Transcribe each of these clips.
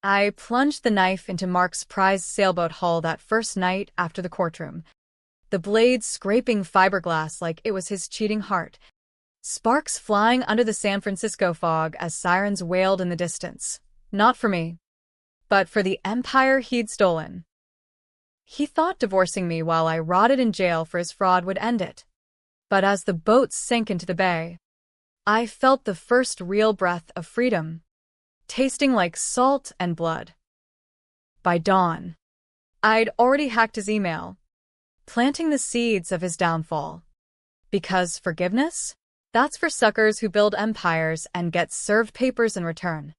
I plunged the knife into Mark's prized sailboat hull that first night after the courtroom, the blade scraping fiberglass like it was his cheating heart, sparks flying under the San Francisco fog as sirens wailed in the distance. Not for me, but for the empire he'd stolen. He thought divorcing me while I rotted in jail for his fraud would end it. But as the boat sank into the bay, I felt the first real breath of freedom, tasting like salt and blood. By dawn, I'd already hacked his email, planting the seeds of his downfall. Because forgiveness? That's for suckers who build empires and get served papers in return.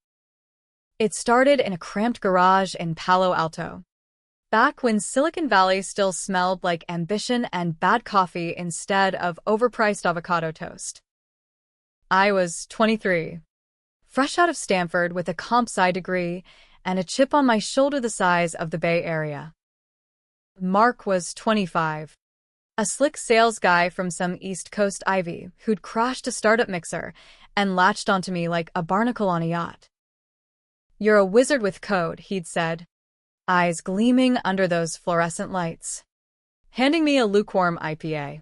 It started in a cramped garage in Palo Alto, back when Silicon Valley still smelled like ambition and bad coffee instead of overpriced avocado toast. I was 23, fresh out of Stanford with a comp sci degree and a chip on my shoulder the size of the Bay Area. Mark was 25, a slick sales guy from some East Coast Ivy who'd crashed a startup mixer and latched onto me like a barnacle on a yacht. "You're a wizard with code," he'd said, eyes gleaming under those fluorescent lights, handing me a lukewarm IPA.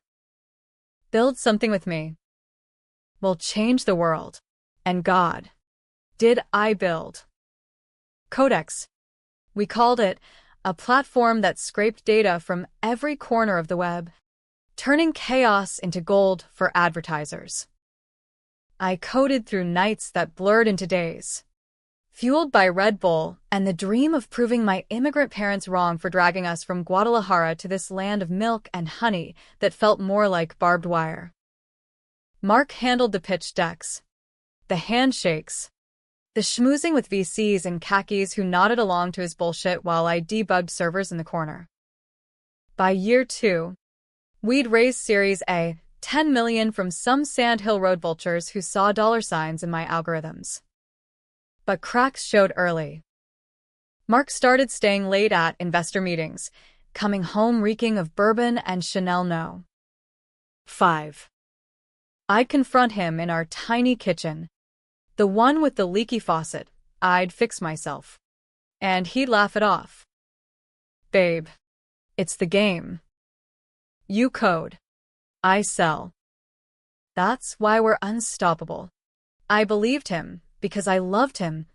"Build something with me. We'll change the world." And God, did I build. Codex. We called it, a platform that scraped data from every corner of the web, turning chaos into gold for advertisers. I coded through nights that blurred into days, fueled by Red Bull and the dream of proving my immigrant parents wrong for dragging us from Guadalajara to this land of milk and honey that felt more like barbed wire. Mark handled the pitch decks, the handshakes, the schmoozing with VCs in khakis who nodded along to his bullshit while I debugged servers in the corner. By year 2, we'd raised Series A, 10 million from some Sand Hill Road vultures who saw dollar signs in my algorithms. But cracks showed early. Mark started staying late at investor meetings, coming home reeking of bourbon and Chanel No. 5. I'd confront him in our tiny kitchen, the one with the leaky faucet. I'd fix myself, and he'd laugh it off. "Babe, it's the game. You code, I sell. That's why we're unstoppable." I believed him because I loved him,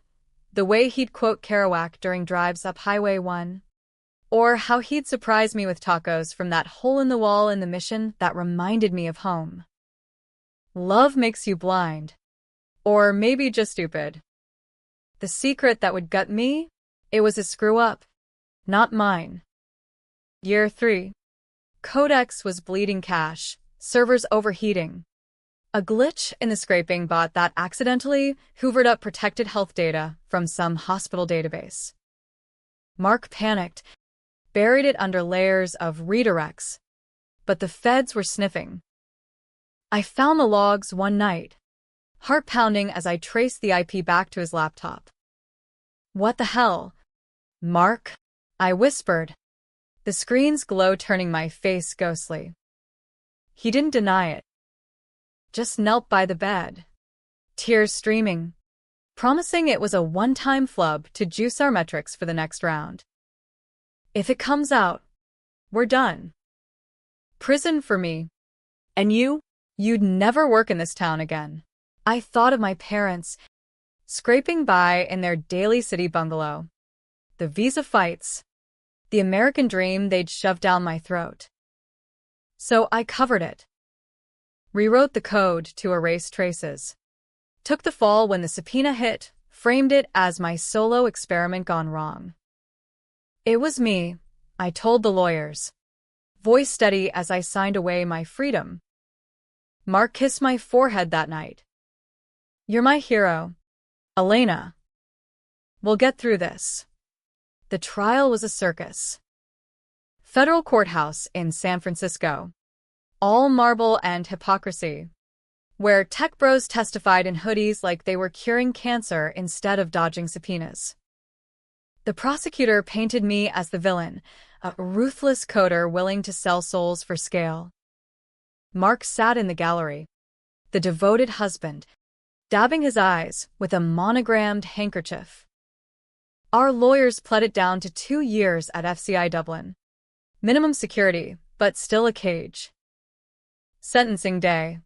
the way he'd quote Kerouac during drives up Highway 1, or how he'd surprise me with tacos from that hole in the wall in the Mission that reminded me of home. Love makes you blind. Or maybe just stupid. The secret that would gut me? It was a screw-up, not mine. Year 3. Codex was bleeding cash, servers overheating. A glitch in the scraping bot that accidentally hoovered up protected health data from some hospital database. Mark panicked, buried it under layers of redirects, but the feds were sniffing. I found the logs one night, heart pounding as I traced the IP back to his laptop. "What the hell, Mark?" I whispered, the screen's glow turning my face ghostly. He didn't deny it, just knelt by the bed, tears streaming, promising it was a one-time flub to juice our metrics for the next round. "If it comes out, we're done. Prison for me. And you'd never work in this town again." I thought of my parents, scraping by in their Daly City bungalow, the visa fights, the American dream they'd shoved down my throat. So I covered it, rewrote the code to erase traces, took the fall when the subpoena hit, framed it as my solo experiment gone wrong. It was me, I told the lawyers, voice steady as I signed away my freedom. Mark kissed my forehead that night. "You're my hero, Elena. We'll get through this." The trial was a circus. Federal courthouse in San Francisco, all marble and hypocrisy, where tech bros testified in hoodies like they were curing cancer instead of dodging subpoenas. The prosecutor painted me as the villain, a ruthless coder willing to sell souls for scale. Mark sat in the gallery, the devoted husband, dabbing his eyes with a monogrammed handkerchief. Our lawyers pled it down to 2 years at FCI Dublin. Minimum security, but still a cage. Sentencing day.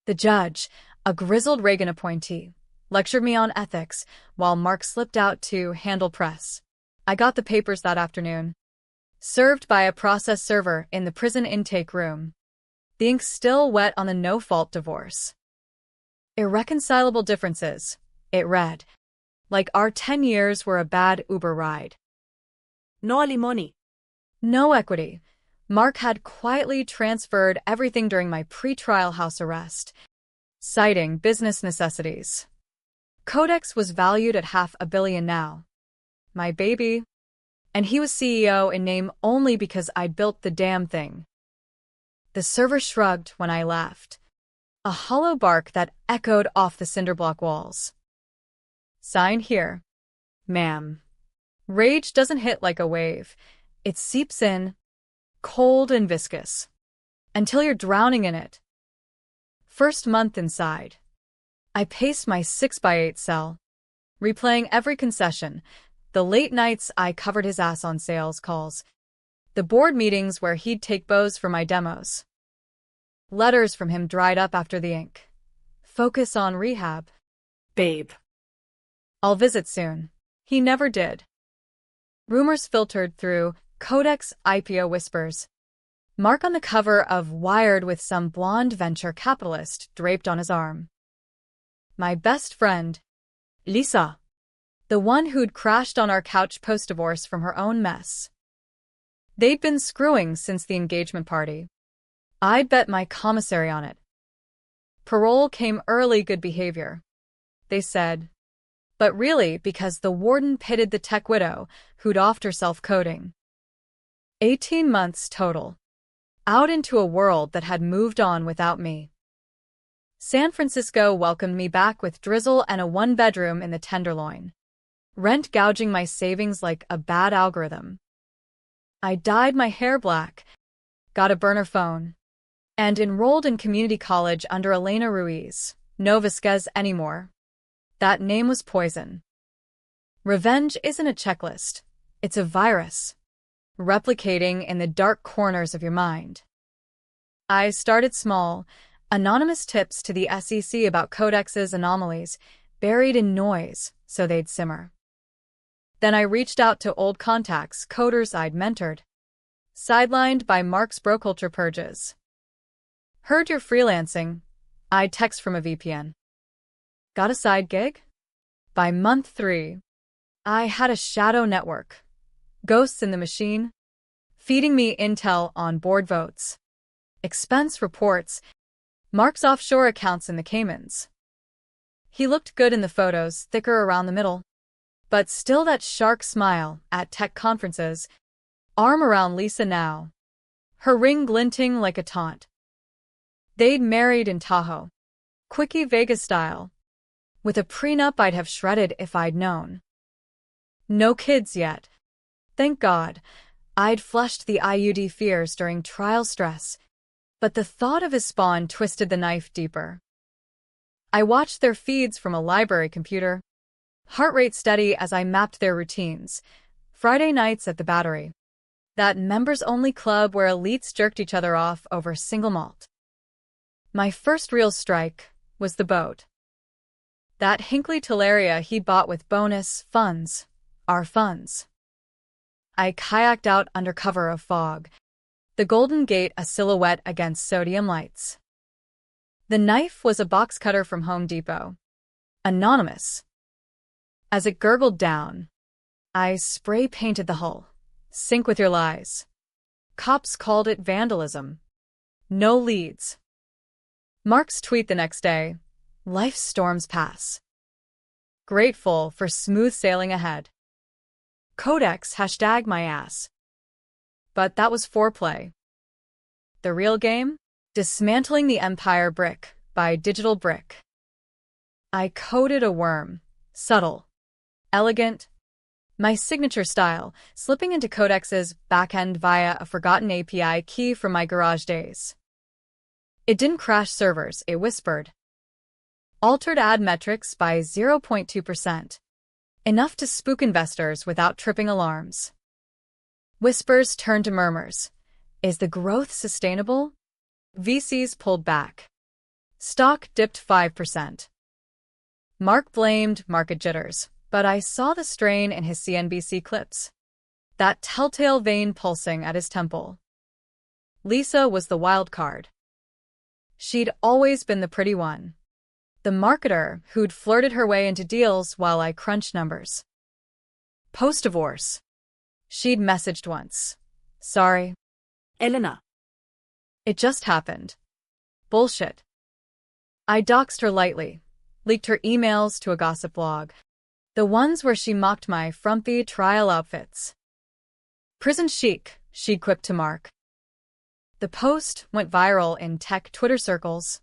The judge, a grizzled Reagan appointee, lectured me on ethics while Mark slipped out to handle press. I got the papers that afternoon. Served by a process server in the prison intake room. The ink still wet on the no-fault divorce. Irreconcilable differences, it read. Like our 10 years were a bad Uber ride. No alimony. No equity. Mark had quietly transferred everything during my pre-trial house arrest, citing business necessities. Codex was valued at $500 million now. My baby. And he was CEO in name only because I built the damn thing. The server shrugged when I left. A hollow bark that echoed off the cinderblock walls. Sign here, ma'am. Rage doesn't hit like a wave. It seeps in, cold and viscous, until you're drowning in it. First month inside. I paced my 6x8 cell, replaying every concession, the late nights I covered his ass on sales calls, the board meetings where he'd take bows for my demos. Letters from him dried up after the ink. Focus on rehab. Babe. I'll visit soon. He never did. Rumors filtered through, Codex IPO whispers. Mark on the cover of Wired with some blonde venture capitalist draped on his arm. My best friend, Lisa. The one who'd crashed on our couch post-divorce from her own mess. They'd been screwing since the engagement party. I'd bet my commissary on it. Parole came early good behavior, they said. But really because the warden pitted the tech widow who'd offed herself coding. 18 months total. Out into a world that had moved on without me. San Francisco welcomed me back with drizzle and a one-bedroom in the Tenderloin. Rent gouging my savings like a bad algorithm. I dyed my hair black, got a burner phone, and enrolled in community college under Elena Ruiz. No Vasquez anymore. That name was poison. Revenge isn't a checklist. It's a virus, replicating in the dark corners of your mind. I started small, anonymous tips to the SEC about Codex's anomalies, buried in noise so they'd simmer. Then I reached out to old contacts, coders I'd mentored, sidelined by Mark's bro-culture purges. Heard you're freelancing. I'd text from a VPN. Got a side gig? By month 3, I had a shadow network. Ghosts in the machine, feeding me intel on board votes, expense reports, Mark's offshore accounts in the Caymans. He looked good in the photos, thicker around the middle, but still that shark smile at tech conferences, arm around Lisa now, her ring glinting like a taunt. They'd married in Tahoe, quickie Vegas style, with a prenup I'd have shredded if I'd known. No kids yet. Thank God. I'd flushed the IUD fears during trial stress, but the thought of his spawn twisted the knife deeper. I watched their feeds from a library computer, heart rate steady as I mapped their routines. Friday nights at the Battery, that members-only club where elites jerked each other off over single malt. My first real strike was the boat. That Hinkley Teleria he'd bought with bonus funds, our funds. I kayaked out under cover of fog, the Golden Gate a silhouette against sodium lights. The knife was a box cutter from Home Depot. Anonymous. As it gurgled down, I spray-painted the hull. Sink with your lies. Cops called it vandalism. No leads. Mark's tweet the next day, life's storms pass. Grateful for smooth sailing ahead. Codex # my ass. But that was foreplay. The real game? Dismantling the empire brick by digital brick. I coded a worm. Subtle. Elegant. My signature style, slipping into Codex's backend via a forgotten API key from my garage days. It didn't crash servers, it whispered. Altered ad metrics by 0.2%. enough to spook investors without tripping alarms. Whispers turned to murmurs. Is the growth sustainable? VCs pulled back. Stock dipped 5%. Mark blamed market jitters, but I saw the strain in his CNBC clips. That telltale vein pulsing at his temple. Lisa was the wild card. She'd always been the pretty one. The marketer who'd flirted her way into deals while I crunched numbers. Post-divorce. She'd messaged once. Sorry. Elena. It just happened. Bullshit. I doxed her lightly, leaked her emails to a gossip blog. The ones where she mocked my frumpy trial outfits. Prison chic, she'd quipped to Mark. The post went viral in tech Twitter circles.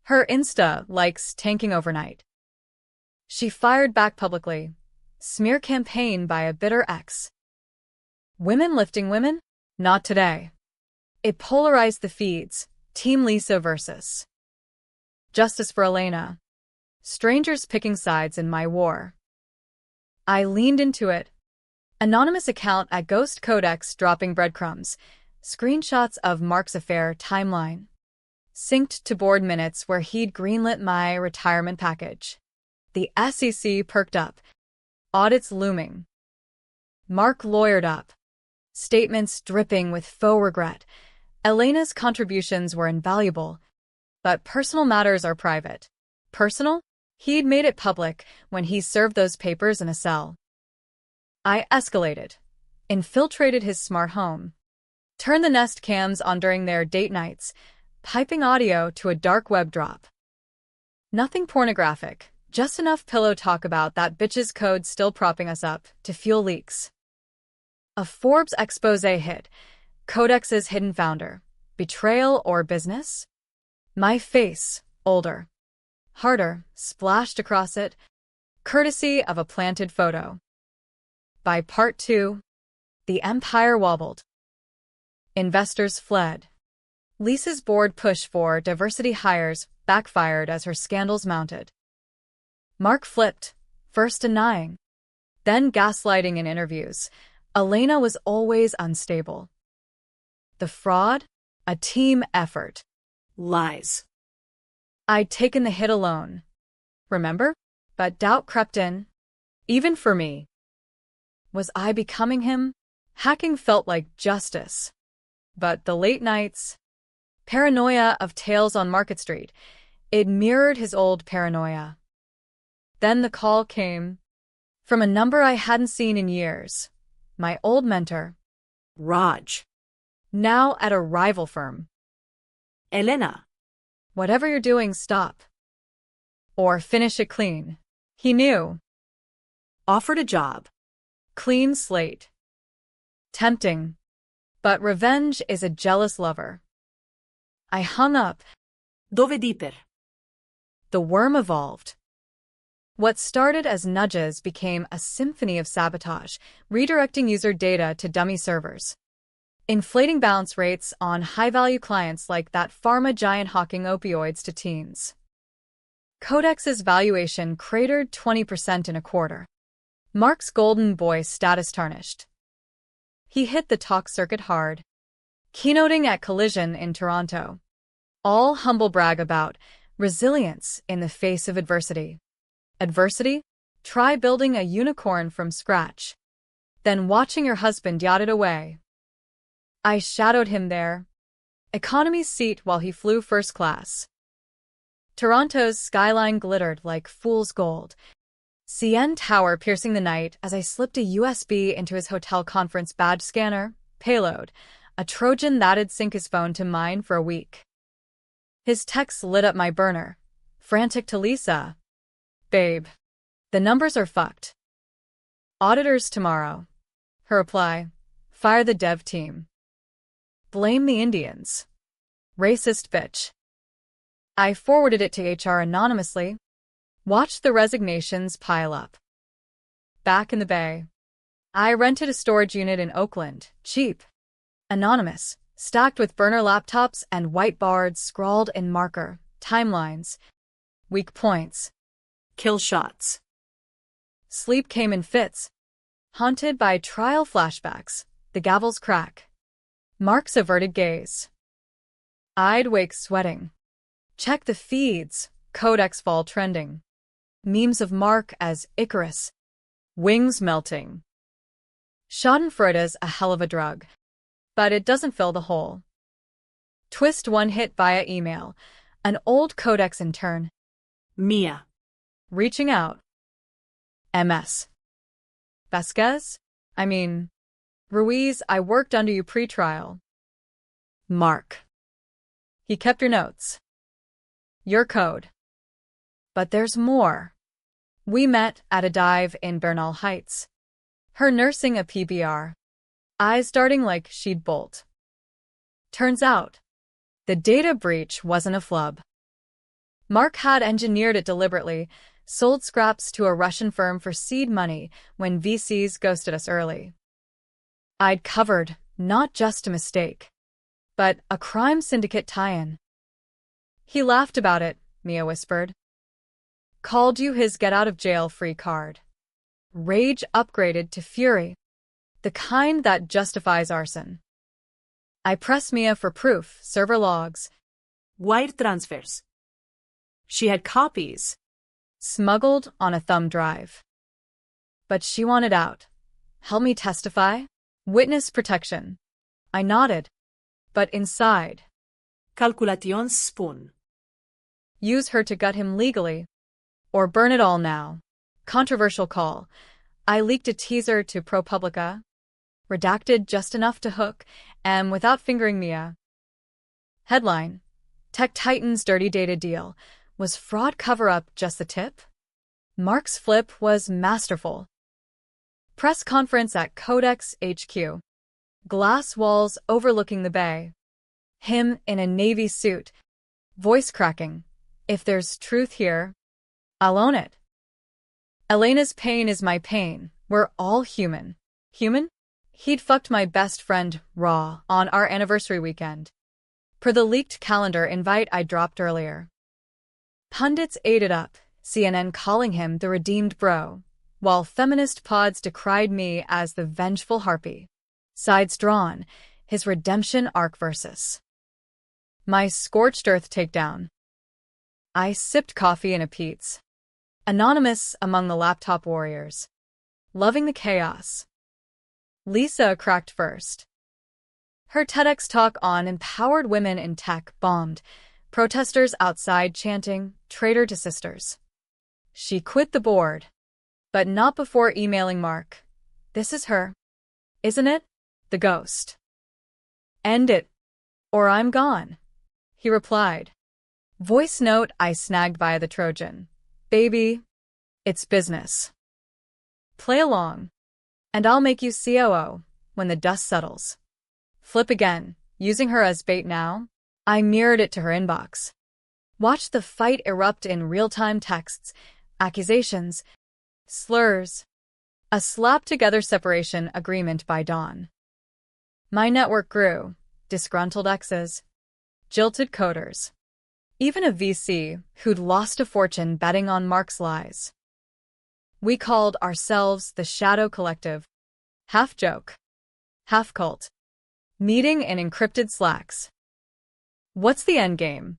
Her Insta likes tanking overnight. She fired back publicly. Smear campaign by a bitter ex. Women lifting women? Not today. It polarized the feeds. Team Lisa versus Justice for Elena. Strangers picking sides in my war. I leaned into it. Anonymous account at Ghost Codex dropping breadcrumbs. Screenshots of Mark's affair timeline. Synced to board minutes where he'd greenlit my retirement package. The SEC perked up. Audits looming. Mark lawyered up. Statements dripping with faux regret. Elena's contributions were invaluable, but personal matters are private. Personal? He'd made it public when he served those papers in a cell. I escalated. Infiltrated his smart home. Turned the Nest cams on during their date nights, piping audio to a dark web drop. Nothing pornographic, just enough pillow talk about that bitch's code still propping us up to fuel leaks. A Forbes expose hit. Codex's hidden founder. Betrayal or business? My face, older. Harder, splashed across it. Courtesy of a planted photo. By part 2, the empire wobbled. Investors fled. Lisa's board push for diversity hires backfired as her scandals mounted. Mark flipped, first denying, then gaslighting in interviews. Elena was always unstable. The fraud? A team effort. Lies. I'd taken the hit alone. Remember? But doubt crept in. Even for me. Was I becoming him? Hacking felt like justice. But the late nights, paranoia of tales on Market Street, it mirrored his old paranoia. Then the call came from a number I hadn't seen in years. My old mentor, Raj. now at a rival firm. Elena. Whatever you're doing, stop. Or finish it clean. He knew. Offered a job. Clean slate. Tempting. But revenge is a jealous lover. I hung up. Dove diper. The worm evolved. What started as nudges became a symphony of sabotage, redirecting user data to dummy servers. Inflating bounce rates on high-value clients like that pharma giant hawking opioids to teens. Codex's valuation cratered 20% in a quarter. Mark's golden boy status tarnished. He hit the talk circuit hard, keynoting at Collision in Toronto. All humble brag about resilience in the face of adversity. Adversity? Try building a unicorn from scratch. Then watching your husband yacht it away. I shadowed him there. Economy seat while he flew first class. Toronto's skyline glittered like fool's gold. CN Tower piercing the night as I slipped a USB into his hotel conference badge scanner. Payload. A Trojan that'd sync his phone to mine for a week. His texts lit up my burner. Frantic to Lisa. Babe. The numbers are fucked. Auditors tomorrow. Her reply. Fire the dev team. Blame the Indians. Racist bitch. I forwarded it to HR anonymously. Watched the resignations pile up. Back in the Bay. I rented a storage unit in Oakland, cheap. Anonymous, stacked with burner laptops and whiteboards scrawled in marker, timelines. Weak points. Kill shots. Sleep came in fits, haunted by trial flashbacks, the gavel's crack. Mark's averted gaze. I'd wake sweating. Check the feeds, Codex fall trending. Memes of Mark as Icarus. Wings melting. Schadenfreude's a hell of a drug, but it doesn't fill the hole. Twist one hit via email. An old Codex intern. Mia. Reaching out. MS. Vasquez? Ruiz, I worked under you pre-trial. Mark. He kept your notes. Your code. But there's more. We met at a dive in Bernal Heights. Her nursing a PBR. Eyes darting like she'd bolt. Turns out, the data breach wasn't a flub. Mark had engineered it deliberately, sold scraps to a Russian firm for seed money when VCs ghosted us early. I'd covered not just a mistake, but a crime syndicate tie-in. He laughed about it, Mia whispered. Called you his get-out-of-jail-free card. Rage upgraded to fury, the kind that justifies arson. I pressed Mia for proof, server logs. Wire transfers. She had copies. Smuggled on a thumb drive. But she wanted out. Help me testify? Witness protection. I nodded. But inside. Calculation spoon. Use her to gut him legally. Or burn it all now. Controversial call. I leaked a teaser to ProPublica. Redacted just enough to hook, and without fingering Mia. Headline. Tech Titan's dirty data deal. Was fraud cover-up just the tip? Mark's flip was masterful. Press conference at Codex HQ. Glass walls overlooking the bay. Him in a navy suit. Voice cracking. If there's truth here, I'll own it. Elena's pain is my pain. We're all human. Human? He'd fucked my best friend, raw, on our anniversary weekend. Per the leaked calendar invite I dropped earlier. Pundits ate it up, CNN calling him the redeemed bro, while feminist pods decried me as the vengeful harpy. Sides drawn, his redemption arc versus my scorched earth takedown. I sipped coffee in a Pete's. Anonymous among the laptop warriors. Loving the chaos. Lisa cracked first. Her TEDx talk on empowered women in tech bombed, protesters outside chanting, traitor to sisters. She quit the board. But not before emailing Mark. This is her. Isn't it? The ghost. End it. Or I'm gone. He replied. Voice note I snagged via the Trojan. Baby, it's business. Play along. And I'll make you COO when the dust settles. Flip again, using her as bait now. I mirrored it to her inbox. Watch the fight erupt in real-time texts, accusations, slurs. A slap-together separation agreement by dawn. My network grew. Disgruntled exes. Jilted coders. Even a VC who'd lost a fortune betting on Mark's lies. We called ourselves the Shadow Collective. Half joke. Half cult. Meeting in encrypted slacks. What's the endgame?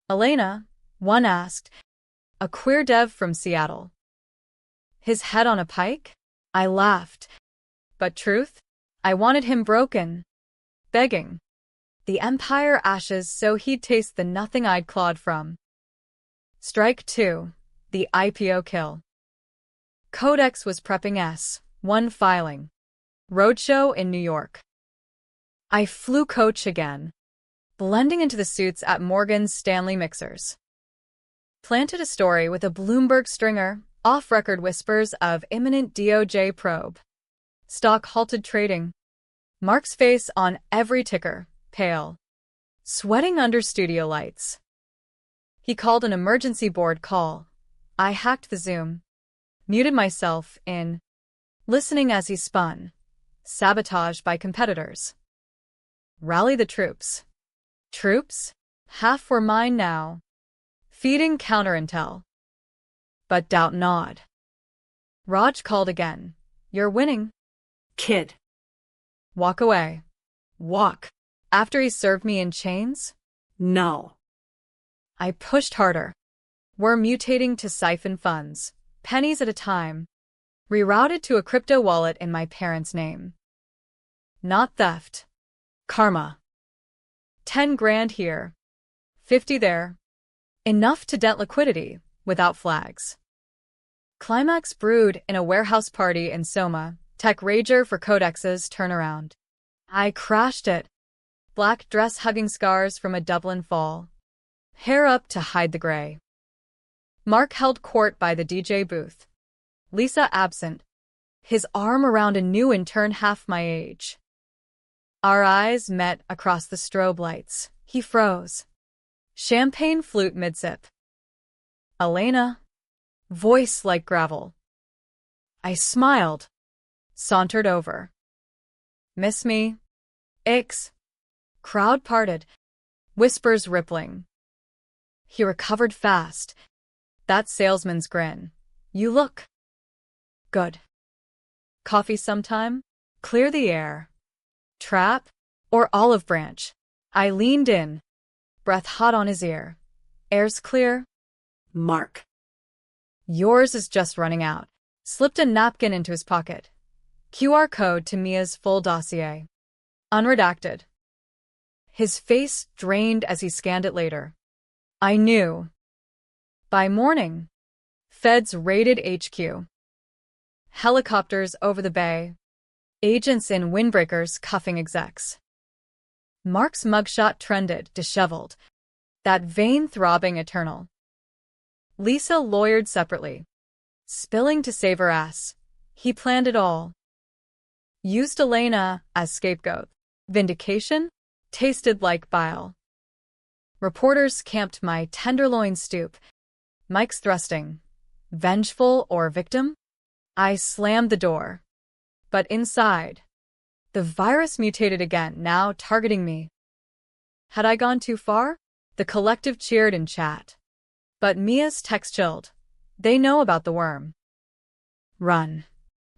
Elena, one asked. A queer dev from Seattle. His head on a pike? I laughed. But truth? I wanted him broken. Begging. The empire ashes so he'd taste the nothing I'd clawed from. Strike 2. The IPO kill. Codex was prepping S1 filing. Roadshow in New York. I flew coach again. Blending into the suits at Morgan Stanley Mixers. Planted a story with a Bloomberg stringer, off-record whispers of imminent DOJ probe. Stock halted trading. Mark's face on every ticker, pale. Sweating under studio lights. He called an emergency board call. I hacked the Zoom. Muted myself in. Listening as he spun. Sabotaged by competitors. Rally the troops. Troops? Half were mine now. Feeding counterintel. But doubt gnawed. Raj called again. You're winning. Kid. Walk away. Walk. After he served me in chains? No. I pushed harder. We're mutating to siphon funds, pennies at a time, rerouted to a crypto wallet in my parents' name. Not theft. Karma. 10 grand here. 50 there. Enough to dent liquidity, without flags. Climax brewed in a warehouse party in Soma, tech rager for Codex's turnaround. I crashed it. Black dress hugging scars from a Dublin fall. Hair up to hide the gray. Mark held court by the DJ booth. Lisa absent. His arm around a new intern half my age. Our eyes met across the strobe lights. He froze. Champagne flute mid-sip. Elena. Voice like gravel. I smiled. Sauntered over. Miss me? Ix. Crowd parted. Whispers rippling. He recovered fast. That salesman's grin. You look good. Coffee sometime? Clear the air. Trap? Or olive branch? I leaned in. Breath hot on his ear. Air's clear? Mark. Yours is just running out. Slipped a napkin into his pocket. QR code to Mia's full dossier. Unredacted. His face drained as he scanned it later. I knew. By morning, feds raided HQ. Helicopters over the bay. Agents in windbreakers cuffing execs. Mark's mugshot trended, disheveled. That vein throbbing eternal. Lisa lawyered separately. Spilling to save her ass. He planned it all. Used Elena as scapegoat. Vindication? Tasted like bile. Reporters camped my tenderloin stoop. Mike's thrusting. Vengeful or victim? I slammed the door. But inside, the virus mutated again, now targeting me. Had I gone too far? The collective cheered in chat. But Mia's text chilled. They know about the worm. Run.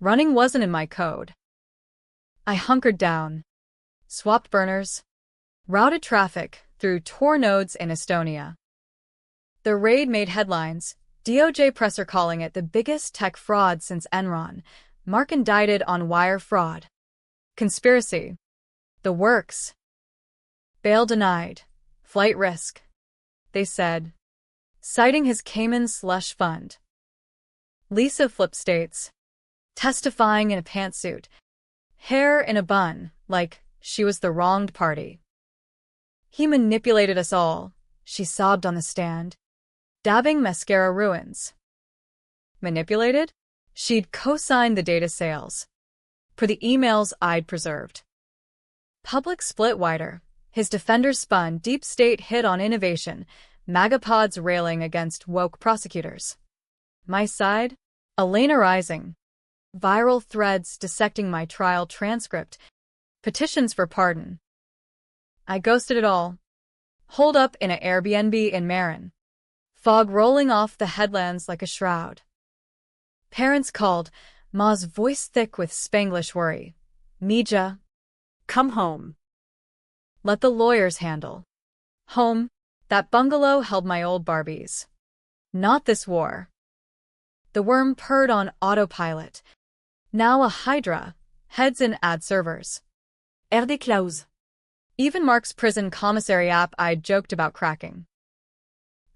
Running wasn't in my code. I hunkered down. Swapped burners. Routed traffic through Tor nodes in Estonia. The raid made headlines, DOJ presser calling it the biggest tech fraud since Enron. Mark indicted on wire fraud. Conspiracy. The works. Bail denied. Flight risk. They said. Citing his Cayman slush fund. Lisa flipped states. Testifying in a pantsuit. Hair in a bun, like she was the wronged party. He manipulated us all, she sobbed on the stand. Dabbing mascara ruins. Manipulated? She'd co-signed the data sales. For the emails I'd preserved. Public split wider. His defenders spun, deep state hit on innovation, magapods railing against woke prosecutors. My side? Elena rising. Viral threads dissecting my trial transcript. Petitions for pardon. I ghosted it all. Holed up in an Airbnb in Marin. Fog rolling off the headlands like a shroud. Parents called, Ma's voice thick with Spanglish worry. Mija. Come home. Let the lawyers handle. Home. That bungalow held my old Barbies. Not this war. The worm purred on autopilot. Now a hydra. Heads in ad servers. RD Klaus. Even Mark's prison commissary app I'd joked about cracking.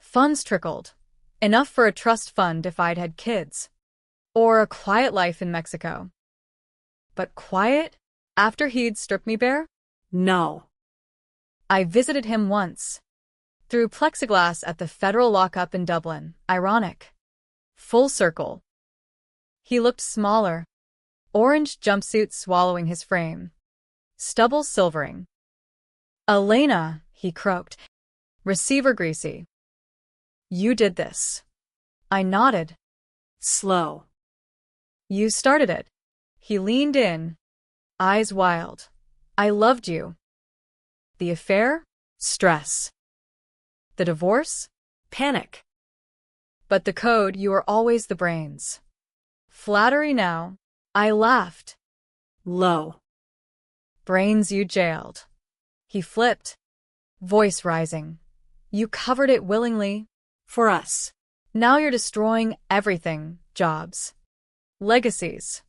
Funds trickled. Enough for a trust fund if I'd had kids. Or a quiet life in Mexico. But quiet? After he'd stripped me bare? No. I visited him once. Through plexiglass at the federal lockup in Dublin. Ironic. Full circle. He looked smaller. Orange jumpsuit swallowing his frame. Stubble silvering. Elena, he croaked. Receiver greasy. You did this. I nodded. Slow. You started it. He leaned in. Eyes wild. I loved you. The affair? Stress. The divorce? Panic. But the code, you were always the brains. Flattery now. I laughed. Low. Brains you jailed. He flipped, voice rising. You covered it willingly. For us. Now you're destroying everything. Jobs. Legacies.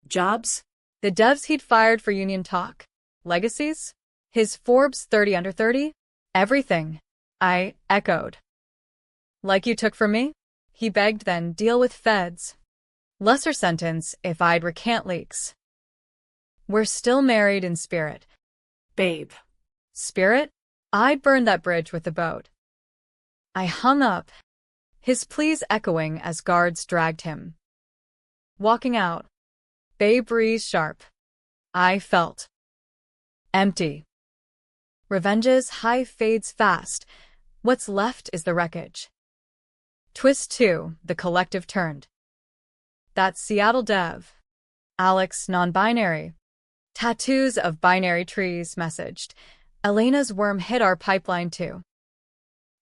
Jobs? The devs he'd fired for union talk. Legacies? His Forbes 30 under 30? Everything. I echoed. Like you took from me? He begged, then deal with feds. Lesser sentence if I'd recant leaks. We're still married in spirit. Babe. Spirit? I'd burned that bridge with the boat. I hung up, his pleas echoing as guards dragged him. Walking out, bay breeze sharp. I felt empty. Revenge's high fades fast. What's left is the wreckage. Twist 2, the collective turned. That Seattle dev, Alex non-binary. Tattoos of binary trees messaged. Elena's worm hit our pipeline too.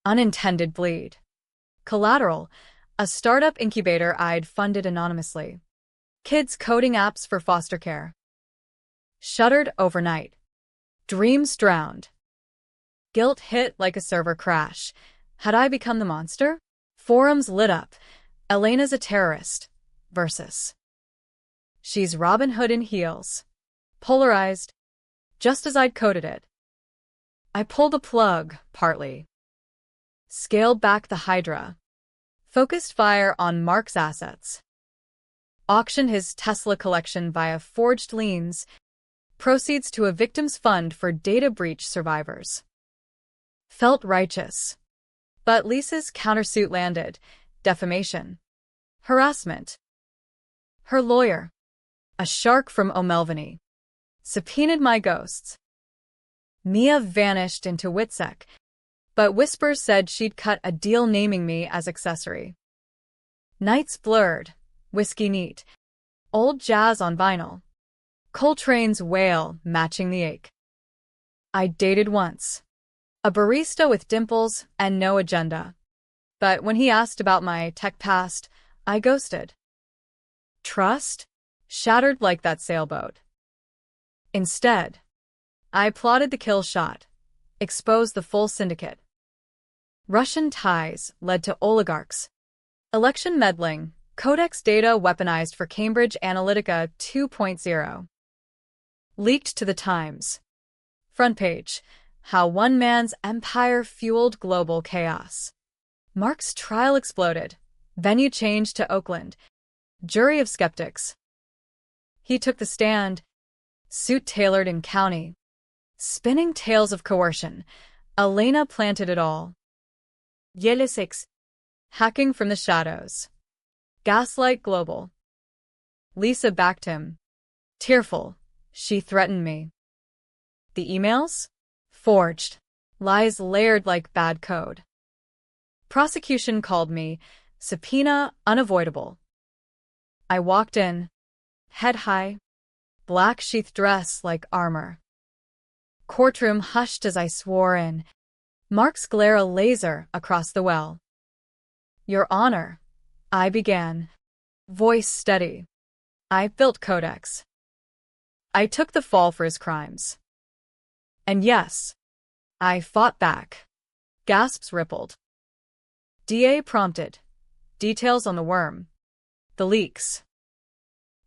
Unintended bleed. Collateral, a startup incubator I'd funded anonymously. Kids coding apps for foster care. Shuttered overnight. Dreams drowned. Guilt hit like a server crash. Had I become the monster? Forums lit up. Elena's a terrorist. Versus. She's Robin Hood in heels. Polarized. Just as I'd coded it. I pulled the plug, partly. Scaled back the Hydra. Focused fire on Mark's assets. Auctioned his Tesla collection via forged liens. Proceeds to a victims fund for data breach survivors. Felt righteous. But Lisa's countersuit landed. Defamation. Harassment. Her lawyer, a shark from O'Melveny, subpoenaed my ghosts. Mia vanished into Witsec, but whispers said she'd cut a deal naming me as accessory. Nights blurred, whiskey neat, old jazz on vinyl, Coltrane's wail matching the ache. I dated once. A barista with dimples and no agenda. But when he asked about my tech past, I ghosted. Trust? Shattered like that sailboat. Instead, I plotted the kill shot, exposed the full syndicate. Russian ties led to oligarchs. Election meddling, Codex data weaponized for Cambridge Analytica 2.0. Leaked to the Times. Front page, how one man's empire fueled global chaos. Mark's trial exploded. Venue changed to Oakland. Jury of skeptics. He took the stand. Suit tailored in county. Spinning tales of coercion. Elena planted it all. Yele 6. Hacking from the shadows. Gaslight global. Lisa backed him. Tearful, she threatened me. The emails? Forged. Lies layered like bad code. Prosecution called me. Subpoena unavoidable. I walked in. Head high. Black sheath dress like armor. Courtroom hushed as I swore in. Mark's glare a laser across the well. Your Honor, I began. Voice steady. I built Codex. I took the fall for his crimes. And yes, I fought back. Gasps rippled. DA prompted. Details on the worm. The leaks.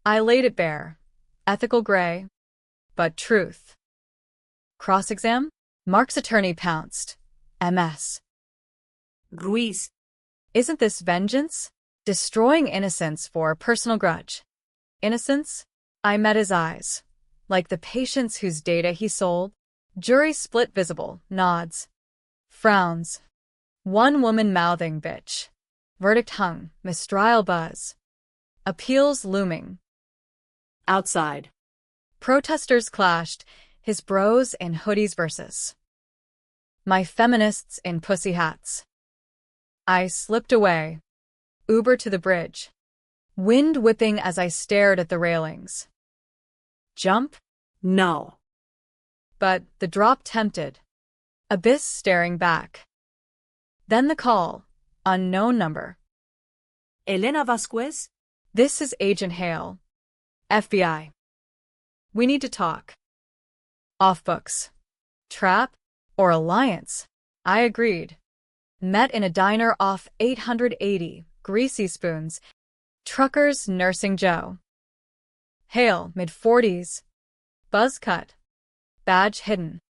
I laid it bare. Ethical gray. But truth. Cross-exam? Mark's attorney pounced. MS. Ruiz. Isn't this vengeance? Destroying innocence for personal grudge. Innocence? I met his eyes. Like the patients whose data he sold. Jury split visible, nods. Frowns. One woman mouthing bitch. Verdict hung, mistrial buzz. Appeals looming. Outside. Protesters clashed, his bros in hoodies versus my feminists in pussy hats. I slipped away. Uber to the bridge. Wind whipping as I stared at the railings. Jump? No. But the drop tempted. Abyss staring back. Then the call. Unknown number. Elena Vasquez? This is Agent Hale. FBI. We need to talk. Off books. Trap or alliance? I agreed. Met in a diner off 880, Greasy Spoons. Truckers nursing Joe. Hale, mid-40s. Buzz cut. Badge hidden.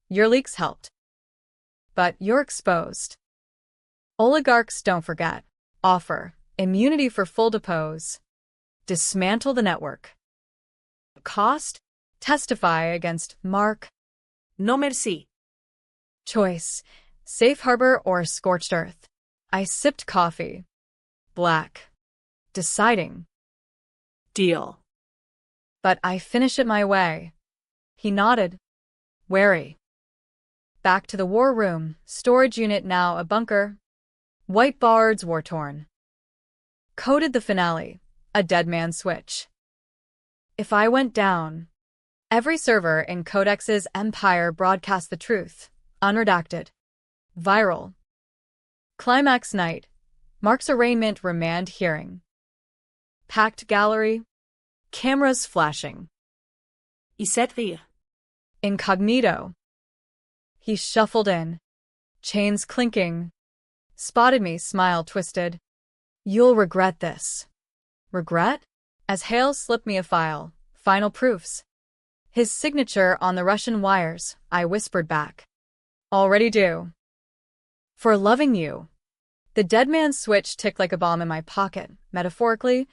Your leaks helped. But you're exposed. Oligarchs don't forget. Offer. Immunity for full depose. Dismantle the network. Cost? Testify against Mark. No merci. Choice. Safe harbor or scorched earth. I sipped coffee. Black. Deciding. Deal. But I finish it my way. He nodded. Wary. Back to the war room, storage unit now a bunker. White boards war-torn. Coded the finale, a dead man switch. If I went down, every server in Codex's empire broadcast the truth, unredacted. Viral. Climax night. Mark's arraignment remand hearing. Packed gallery. Cameras flashing. Y set rire. Incognito. He shuffled in. Chains clinking. Spotted me, smile twisted. You'll regret this. Regret? As Hale slipped me a file. Final proofs. His signature on the Russian wires, I whispered back. Already do. For loving you. The dead man's switch ticked like a bomb in my pocket, metaphorically.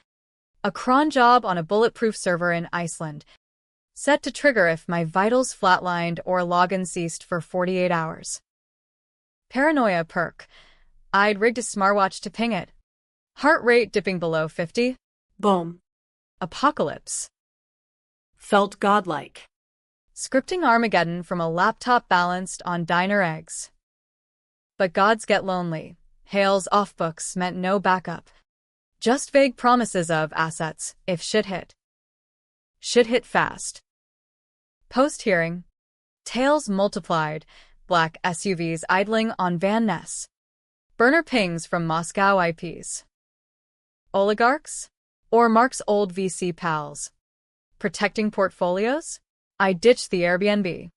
A cron job on a bulletproof server in Iceland. Set to trigger if my vitals flatlined or login ceased for 48 hours. Paranoia perk. I'd rigged a smartwatch to ping it. Heart rate dipping below 50. Boom. Apocalypse. Felt godlike. Scripting Armageddon from a laptop balanced on diner eggs. But gods get lonely. Hale's off-books meant no backup. Just vague promises of assets, if shit hit. Shit hit fast. Post-hearing. Tales multiplied. Black SUVs idling on Van Ness. Burner pings from Moscow IPs. Oligarchs? Or Mark's old VC pals? Protecting portfolios? I ditched the Airbnb.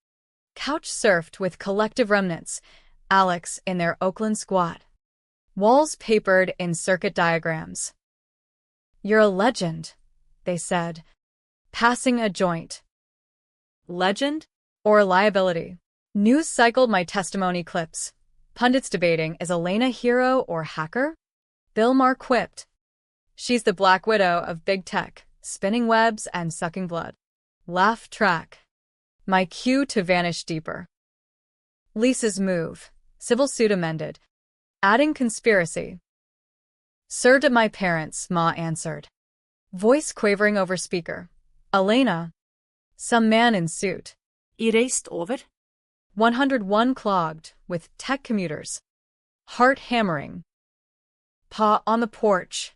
Couch surfed with collective remnants. Alex in their Oakland squat. Walls papered in circuit diagrams. You're a legend, they said. Passing a joint. Legend? Or liability? News cycled my testimony clips. Pundits debating, is Elena hero or hacker? Bill Maher quipped. She's the Black Widow of big tech, spinning webs and sucking blood. Laugh track. My cue to vanish deeper. Lisa's move. Civil suit amended. Adding conspiracy. Served at my parents', Ma answered. Voice quavering over speaker. Elena. Some man in suit. Erased over. 101 clogged, with tech commuters. Heart hammering. Paw on the porch.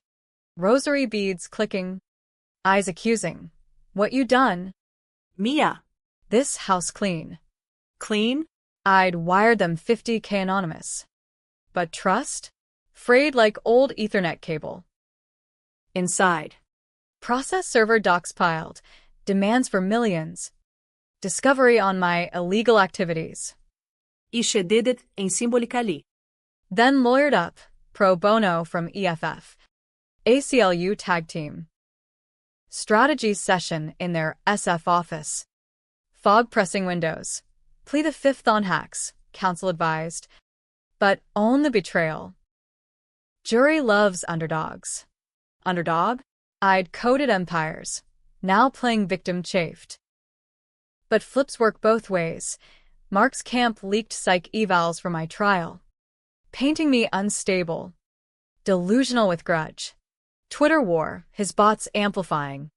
Rosary beads clicking. Eyes accusing. What you done? Mia. This house clean. Clean? I'd wired them 50K anonymous. But trust? Frayed like old Ethernet cable. Inside. Process server docs piled. Demands for millions. Discovery on my illegal activities. Ishe did it em Simbolicali. Then lawyered up. Pro bono from EFF. ACLU tag team. Strategy session in their SF office. Fog pressing windows. Plead the fifth on hacks, counsel advised. But own the betrayal. Jury loves underdogs. Underdog? I'd coded empires. Now playing victim chafed. But flips work both ways. Mark's camp leaked psych evals for my trial. Painting me unstable. Delusional with grudge. Twitter war, his bots amplifying.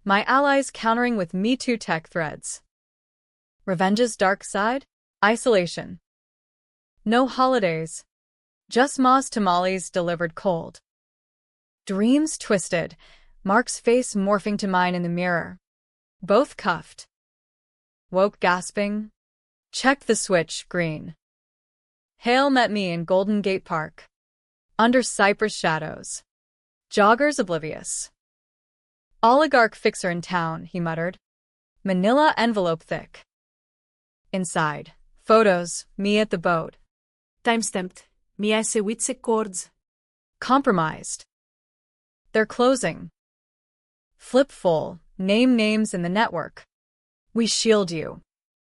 My allies countering with Me Too tech threads. Revenge's dark side? Isolation. No holidays. Just Ma's tamales delivered cold. Dreams twisted. Mark's face morphing to mine in the mirror. Both cuffed. Woke gasping. Checked the switch, green. Hale met me in Golden Gate Park. Under cypress shadows. Joggers oblivious. Oligarch fixer in town, he muttered. Manila envelope thick. Inside. Photos, me at the boat. Timestamped. Mia se witse cords. Compromised. They're closing. Flip full. Name names in the network. We shield you.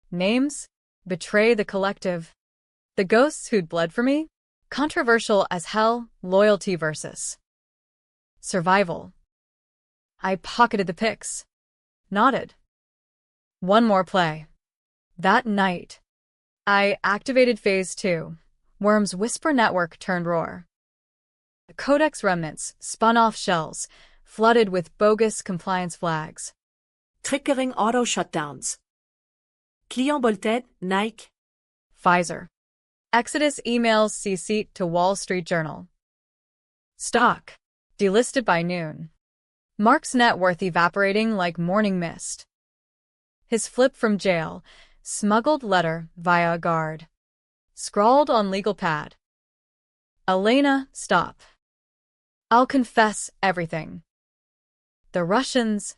Names? Betray the collective. The ghosts who'd bled for me? Controversial as hell, loyalty versus survival. I pocketed the pics. Nodded. One more play. That night, I activated Phase 2. Worm's Whisper Network turned roar. The Codex remnants spun off shells, flooded with bogus compliance flags. Triggering auto shutdowns. Client bolted, Nike. Pfizer. Exodus emails CC to Wall Street Journal. Stock. Delisted by noon. Mark's net worth evaporating like morning mist. His flip from jail, smuggled letter via a guard. Scrawled on legal pad. Elena, stop. I'll confess everything. The Russians.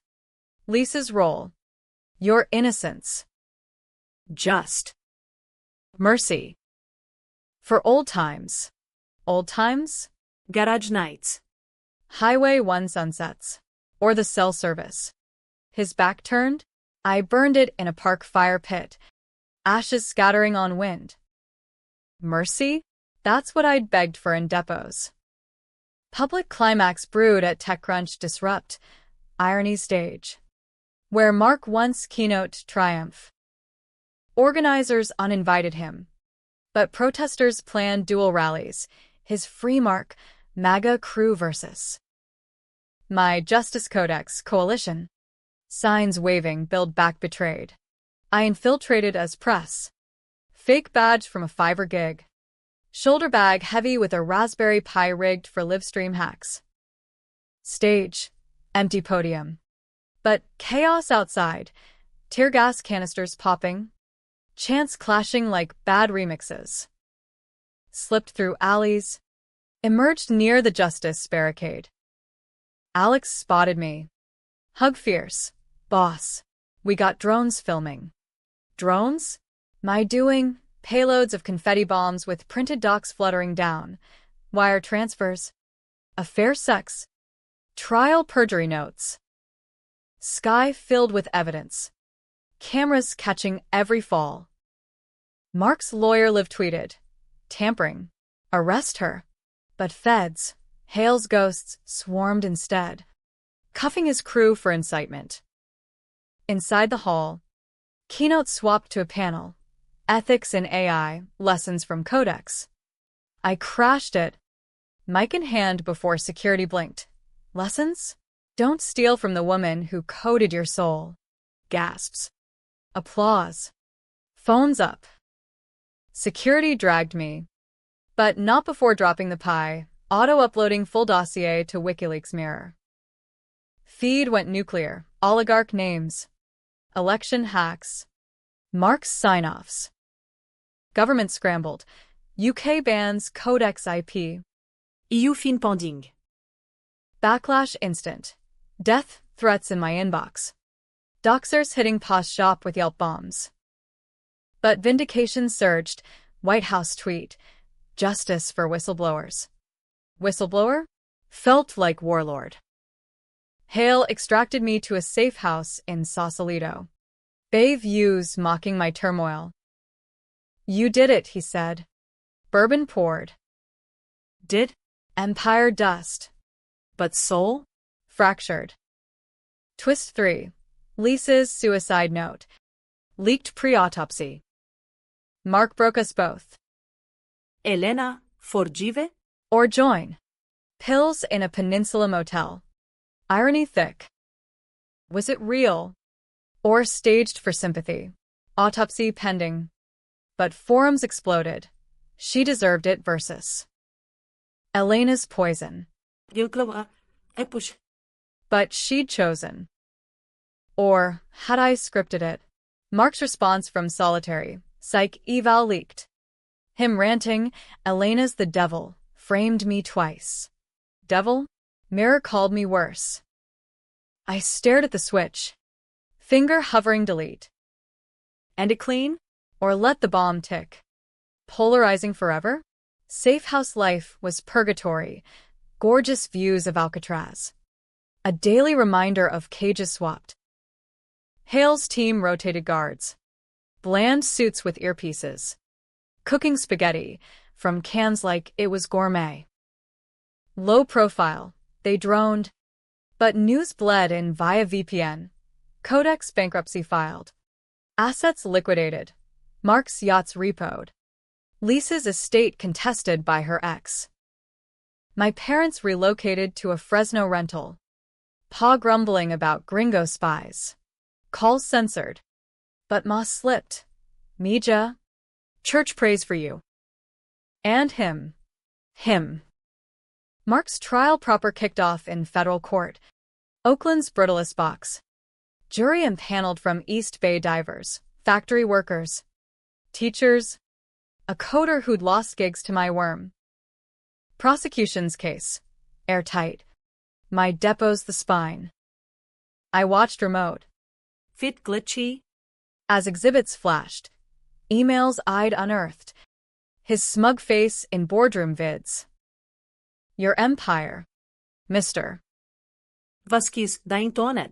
Lisa's role. Your innocence. Just. Mercy. For old times. Old times? Garage nights. Highway 1 sunsets. Or the cell service. His back turned? I burned it in a park fire pit. Ashes scattering on wind. Mercy? That's what I'd begged for in depots. Public climax brewed at TechCrunch Disrupt. Irony stage. Where Mark once keynote triumph. Organizers uninvited him. But protesters planned dual rallies. His free mark, MAGA crew versus my Justice Codex coalition. Signs waving, build back betrayed. I infiltrated as press. Fake badge from a Fiverr gig. Shoulder bag heavy with a Raspberry Pi rigged for livestream hacks. Stage. Empty podium. But chaos outside. Tear gas canisters popping. Chants clashing like bad remixes. Slipped through alleys. Emerged near the Justice barricade. Alex spotted me. Hug fierce. Boss. We got drones filming. Drones? My doing. Payloads of confetti bombs with printed docs fluttering down. Wire transfers. Affair sex. Trial perjury notes. Sky filled with evidence. Cameras catching every fall. Mark's lawyer live tweeted. Tampering. Arrest her. But feds, Hale's ghosts, swarmed instead. Cuffing his crew for incitement. Inside the hall, keynote swapped to a panel. Ethics in AI, lessons from Codex. I crashed it. Mic in hand before security blinked. Lessons? Don't steal from the woman who coded your soul. Gasps. Applause. Phones up. Security dragged me. But not before dropping the Pi, auto-uploading full dossier to WikiLeaks mirror. Feed went nuclear. Oligarch names. Election hacks. Mark's sign-offs. Government scrambled. UK bans Codex IP. EU fin pending. Backlash instant. Death threats in my inbox. Doxers hitting pause shop with Yelp bombs. But vindication surged. White House tweet. Justice for whistleblowers. Whistleblower? Felt like warlord. Hale extracted me to a safe house in Sausalito. Bay views mocking my turmoil. You did it, he said. Bourbon poured. Did? Empire dust. But soul? Fractured. Twist 3. Lisa's suicide note. Leaked pre-autopsy. Mark broke us both. Elena, forgive? Or join. Pills in a peninsula motel. Irony thick. Was it real? Or staged for sympathy? Autopsy pending. But forums exploded. She deserved it versus Elena's poison. But she'd chosen. Or had I scripted it? Mark's response from solitary. Psych eval leaked. Him ranting, Elena's the devil, framed me twice. Devil? Mirror called me worse. I stared at the switch, finger hovering delete. End it clean? Or let the bomb tick. Polarizing forever? Safe house life was purgatory, gorgeous views of Alcatraz. A daily reminder of cages swapped. Hale's team rotated guards. Bland suits with earpieces. Cooking spaghetti, from cans like it was gourmet. Low profile, they droned. But news bled in via VPN. Codex bankruptcy filed. Assets liquidated. Mark's yachts repoed. Lisa's estate contested by her ex. My parents relocated to a Fresno rental. Pa grumbling about gringo spies. Calls censored. But Ma slipped. Mija. Church prays for you. And him. Him. Mark's trial proper kicked off in federal court. Oakland's brittlest box. Jury impaneled from East Bay divers, factory workers, teachers, a coder who'd lost gigs to my worm. Prosecution's case. Airtight. My depot's the spine. I watched remote. Fit glitchy? As exhibits flashed. Emails I'd unearthed. His smug face in boardroom vids. Your empire, Mr. Vasquez Daintonet.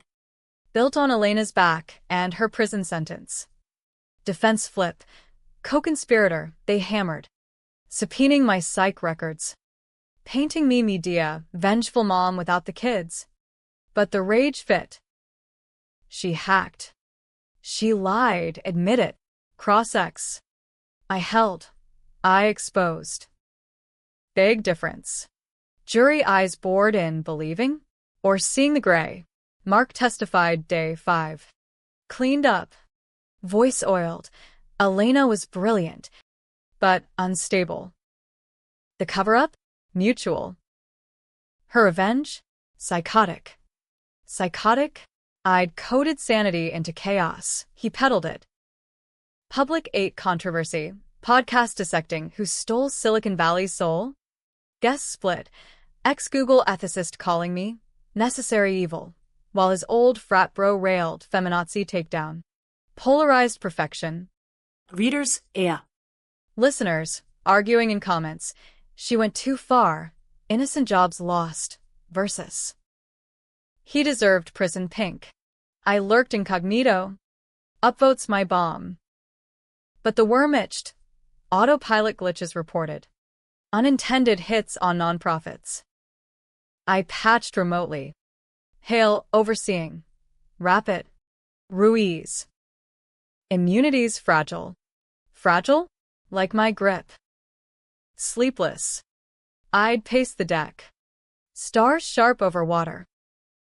Built on Elena's back and her prison sentence. Defense flip. Co-conspirator, they hammered. Subpoenaing my psych records. Painting me Medea, vengeful mom without the kids. But the rage fit. She hacked. She lied, admit it. Cross-ex. I held. I exposed. Big difference. Jury eyes bored in believing? Or seeing the gray. Mark testified day 5. Cleaned up. Voice oiled. Elena was brilliant, but unstable. The cover-up? Mutual. Her revenge? Psychotic. Psychotic? I'd coded sanity into chaos. He peddled it. Public 8 controversy. Podcast dissecting who stole Silicon Valley's soul? Guest split. Ex-Google ethicist calling me necessary evil, while his old frat bro railed feminazi takedown. Polarized perfection. Readers, Listeners, arguing in comments. She went too far. Innocent jobs lost. Versus. He deserved prison pink. I lurked incognito. Upvotes my bomb. But the worm itched. Autopilot glitches reported. Unintended hits on nonprofits. I patched remotely. Hale, overseeing. Rapid. Ruiz. Immunity's fragile. Fragile? Like my grip. Sleepless. I'd pace the deck. Stars sharp over water.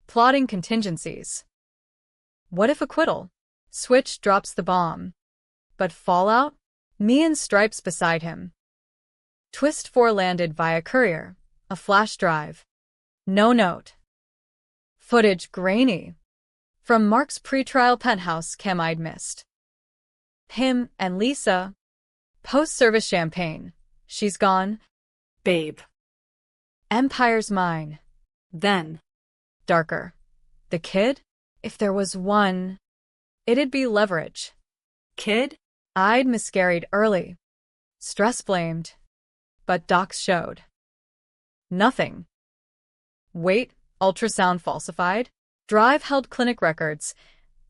Plotting contingencies. What if acquittal? Switch drops the bomb. But fallout? Me in stripes beside him. Twist 4 landed via courier. A flash drive. No note. Footage grainy. From Mark's pretrial penthouse cam I'd missed. Him and Lisa. Post-service champagne. She's gone. babe. Empire's mine. Then. Darker. The kid? If there was one, it'd be leverage. Kid? I'd miscarried early. Stress blamed. But docs showed. Nothing. Wait, ultrasound falsified? Drive held clinic records.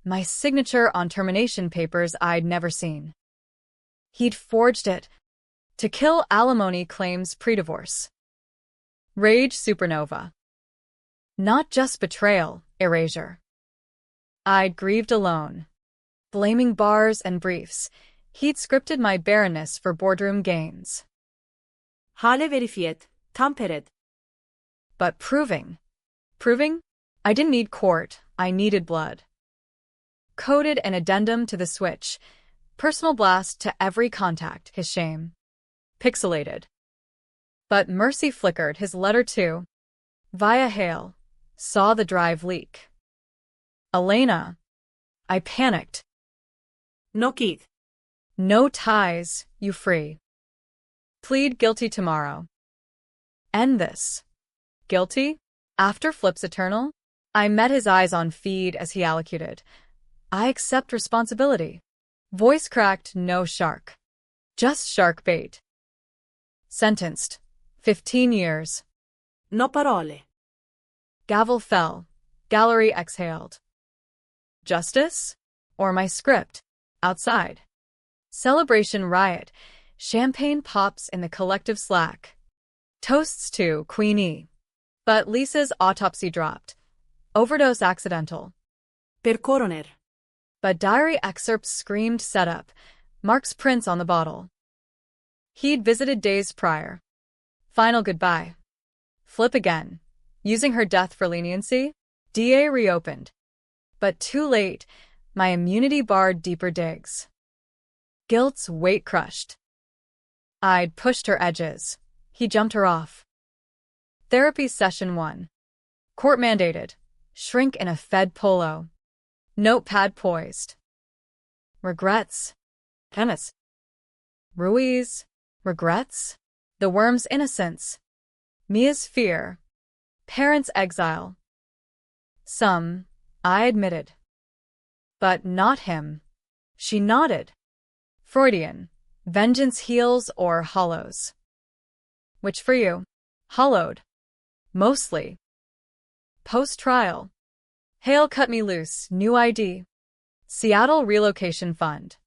My signature on termination papers I'd never seen. He'd forged it. To kill alimony claims pre-divorce. Rage supernova. Not just betrayal, erasure. I'd grieved alone. Blaming bars and briefs. He'd scripted my barrenness for boardroom gains. Hale verifiet, tamperet. But proving? I didn't need court, I needed blood. Coded an addendum to the switch. Personal blast to every contact, his shame. Pixelated. But Mercy flickered his letter too. Via Hale. Saw the drive leak. Elena. I panicked. No Keith. No ties, you free. Plead guilty tomorrow. End this. Guilty? After Flip's Eternal, I met his eyes on feed as he allocated. I accept responsibility. Voice cracked, no shark. Just shark bait. Sentenced. 15 years. No parole. Gavel fell. Gallery exhaled. Justice? Or my script? Outside. Celebration riot. Champagne pops in the collective slack. Toasts to Queenie. But Lisa's autopsy dropped. Overdose accidental. Per coroner. But diary excerpts screamed setup. Mark's prints on the bottle. He'd visited days prior. Final goodbye. Flip again. Using her death for leniency? DA reopened. But too late. My immunity barred deeper digs. Guilt's weight crushed. I'd pushed her edges. He jumped her off. Therapy session 1. Court mandated. Shrink in a Fed polo. Notepad poised. Regrets. Tennis. Ruiz. Regrets. The worm's innocence. Mia's fear. Parents' exile. Some, I admitted. But not him. She nodded. Freudian. Vengeance heals or hollows. Which for you? Hollowed. Mostly. Post-trial. Hale cut me loose, new ID. Seattle Relocation Fund.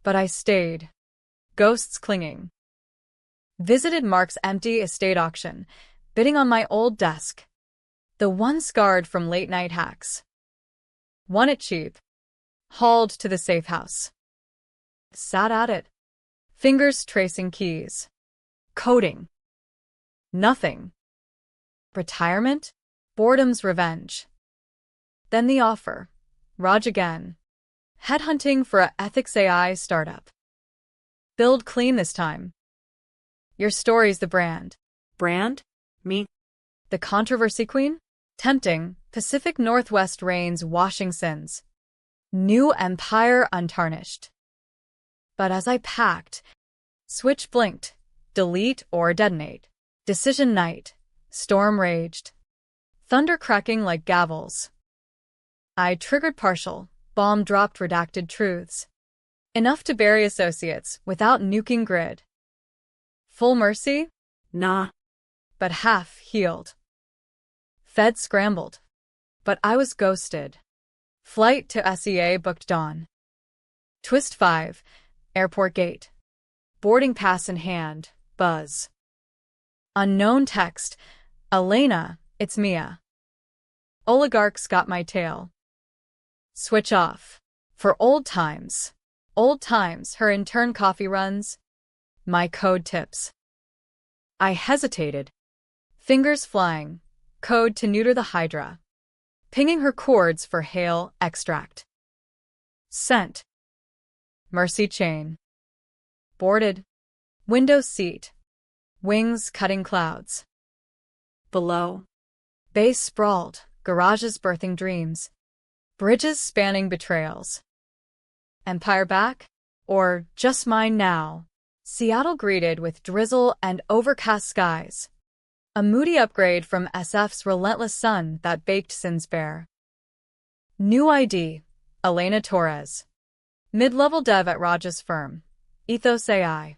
But I stayed. Ghosts clinging. Visited Mark's empty estate auction, bidding on my old desk. The one scarred from late-night hacks. Won it cheap. Hauled to the safe house. Sat at it. Fingers tracing keys. Coding. Nothing. Retirement? Boredom's revenge. Then the offer. Raj again. Headhunting for a ethics AI startup. Build clean this time. Your story's the brand. Brand? Me? The controversy queen? Tempting, Pacific Northwest rains washing sins. New empire untarnished. But as I packed, switch blinked, delete or detonate. Decision night, storm raged. Thunder cracking like gavels. I triggered partial, bomb dropped redacted truths. Enough to bury associates without nuking grid. Full mercy? Nah. But half healed. Fed scrambled. But I was ghosted. Flight to SEA booked dawn. Twist 5, airport gate. Boarding pass in hand, buzz. Unknown text. Elena, it's Mia. Oligarchs got my tail. Switch off. For old times. Old times, her intern coffee runs. My code tips. I hesitated. Fingers flying. Code to neuter the Hydra. Pinging her chords for Hale extract. Sent. Mercy chain. Boarded. Window seat. Wings cutting clouds. Below. Base sprawled. Garages birthing dreams. Bridges spanning betrayals. Empire back? Or just mine now? Seattle greeted with drizzle and overcast skies. A moody upgrade from SF's relentless sun that baked sins bare. New ID, Elena Torres. Mid-level dev at Raj's firm. Ethos AI.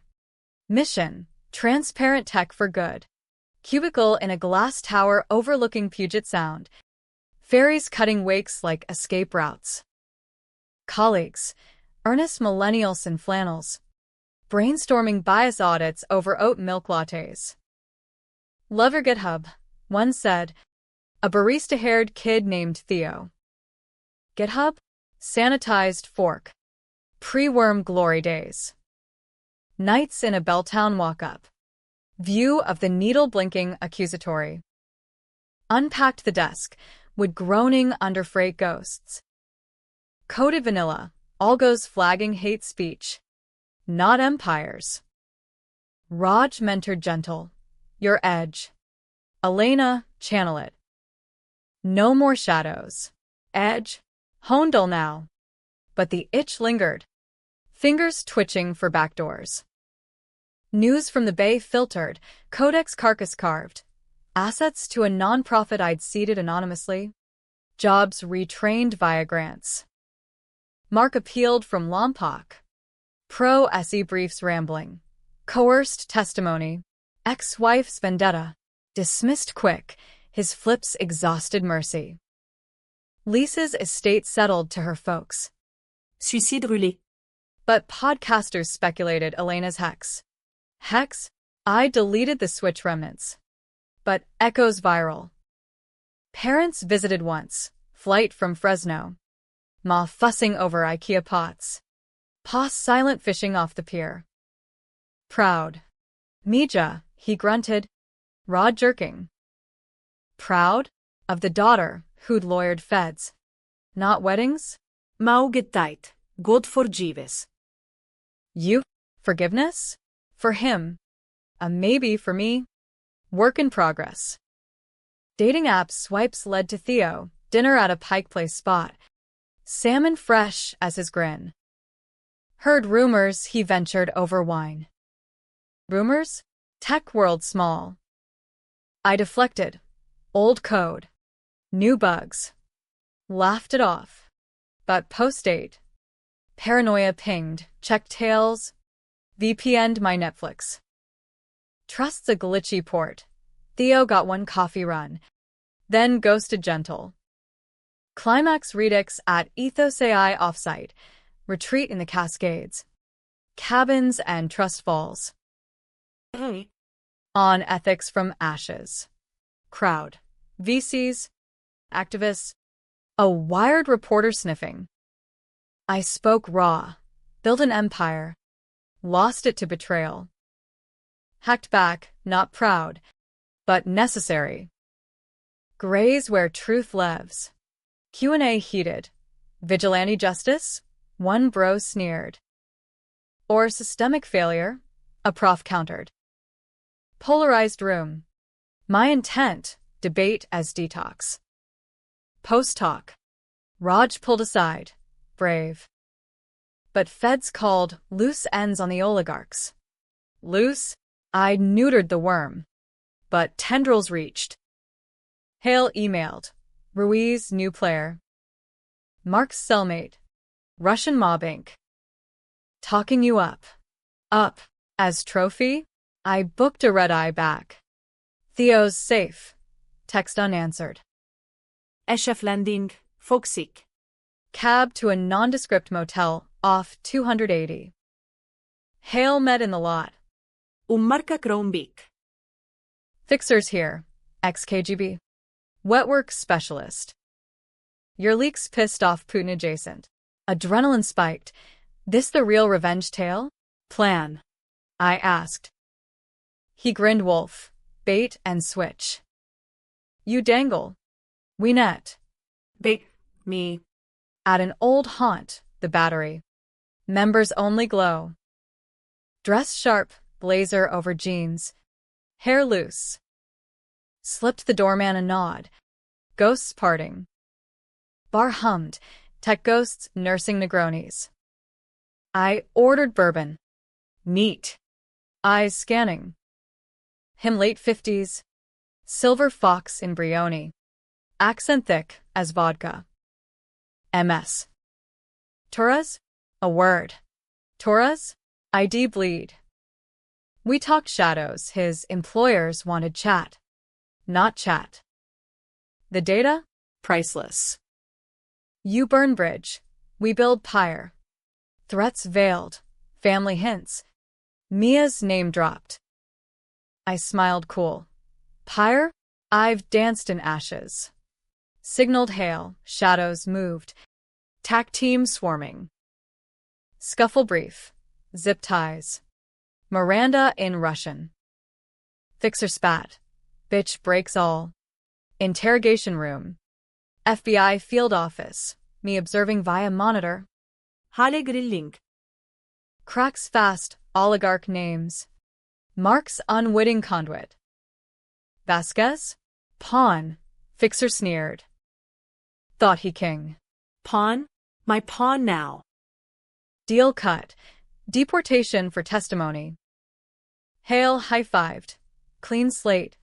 Mission, transparent tech for good. Cubicle in a glass tower overlooking Puget Sound. Ferries cutting wakes like escape routes. Colleagues, earnest millennials in flannels. Brainstorming bias audits over oat milk lattes. Love your GitHub, one said. A barista-haired kid named Theo. GitHub? Sanitized fork. Pre-worm glory days. Nights in a Belltown walk-up. View of the needle-blinking accusatory. Unpacked the desk, with groaning under freight ghosts. Coded vanilla, all goes flagging hate speech. Not empires. Raj mentored gentle. Your edge. Elena, channel it. No more shadows. Edge. Honedal now. But the itch lingered. Fingers twitching for backdoors. News from the bay filtered, codex carcass carved. Assets to a nonprofit I'd seeded anonymously. Jobs retrained via grants. Mark appealed from Lompoc. Pro-SE briefs rambling. Coerced testimony. Ex-wife's vendetta. Dismissed quick. His flips exhausted mercy. Lisa's estate settled to her folks. Suicide roulé. But podcasters speculated Elena's hex. Hex? I deleted the Switch remnants. But echoes viral. Parents visited once. Flight from Fresno. Ma fussing over IKEA pots. Pa silent fishing off the pier. Proud. Mija, he grunted. Rod jerking. Proud? Of the daughter who'd lawyered feds. Not weddings? Maugeteit. God forgives. You? Forgiveness? For him. A maybe for me. Work in progress. Dating app swipes led to Theo, dinner at a Pike Place spot. Salmon fresh as his grin. Heard rumors he ventured over wine. Rumors? Tech world small. I deflected. Old code. New bugs. Laughed it off. But post-date. Paranoia pinged. Checked tails. VPN'd my Netflix. Trusts a glitchy port. Theo got one coffee run. Then ghosted gentle. Climax redux at Ethos AI offsite. Retreat in the Cascades. Cabins and trust falls. Hey. On ethics from ashes. Crowd. VCs. Activists. A wired reporter sniffing. I spoke raw. Built an empire. Lost it to betrayal. Hacked back, not proud, but necessary. Grays where truth lives. Q&A heated. Vigilante justice? One bro sneered. Or systemic failure? A prof countered. Polarized room. My intent, debate as detox. Post-talk. Raj pulled aside, brave. But feds called loose ends on the oligarchs. Loose? I neutered the worm. But tendrils reached. Hale emailed. Ruiz, new player. Mark's cellmate. Russian mob inc. Talking you up. Up. As trophy? I booked a red-eye back. Theo's safe. Text unanswered. SF landing. Foxic. Cab to a nondescript motel off 280. Hale met in the lot. Marca Crownbeak. Fixers here. Ex-KGB. Wetwork specialist. Your leaks pissed off Putin adjacent. Adrenaline spiked. This the real revenge tale? Plan. I asked. He grinned wolf. Bait and switch. You dangle. We net. Bait. Me. At an old haunt, the Battery. Members only glow. Dress sharp, blazer over jeans. Hair loose. Slipped the doorman a nod. Ghosts parting. Bar hummed. Tech ghosts nursing Negronis. I ordered bourbon. Neat. Eyes scanning. Him late 50s. Silver fox in Brioni. Accent thick as vodka. MS. Torres? A word. Torres? ID bleed. We talked shadows. His employers wanted chat. Not chat. The data? Priceless. You burn bridge. We build pyre. Threats veiled. Family hints. Mia's name dropped. I smiled cool. Pyre? I've danced in ashes. Signaled hail. Shadows moved. TAC team swarming. Scuffle brief. Zip ties. Miranda in Russian. Fixer spat. Bitch breaks all. Interrogation room. FBI field office. Me observing via monitor. Hale grilling. Cracks fast. Oligarch names. Mark's unwitting conduit. Vasquez? Pawn. Fixer sneered. Thought he king. Pawn? My pawn now. Deal cut. Deportation for testimony. Hale high-fived. Clean slate.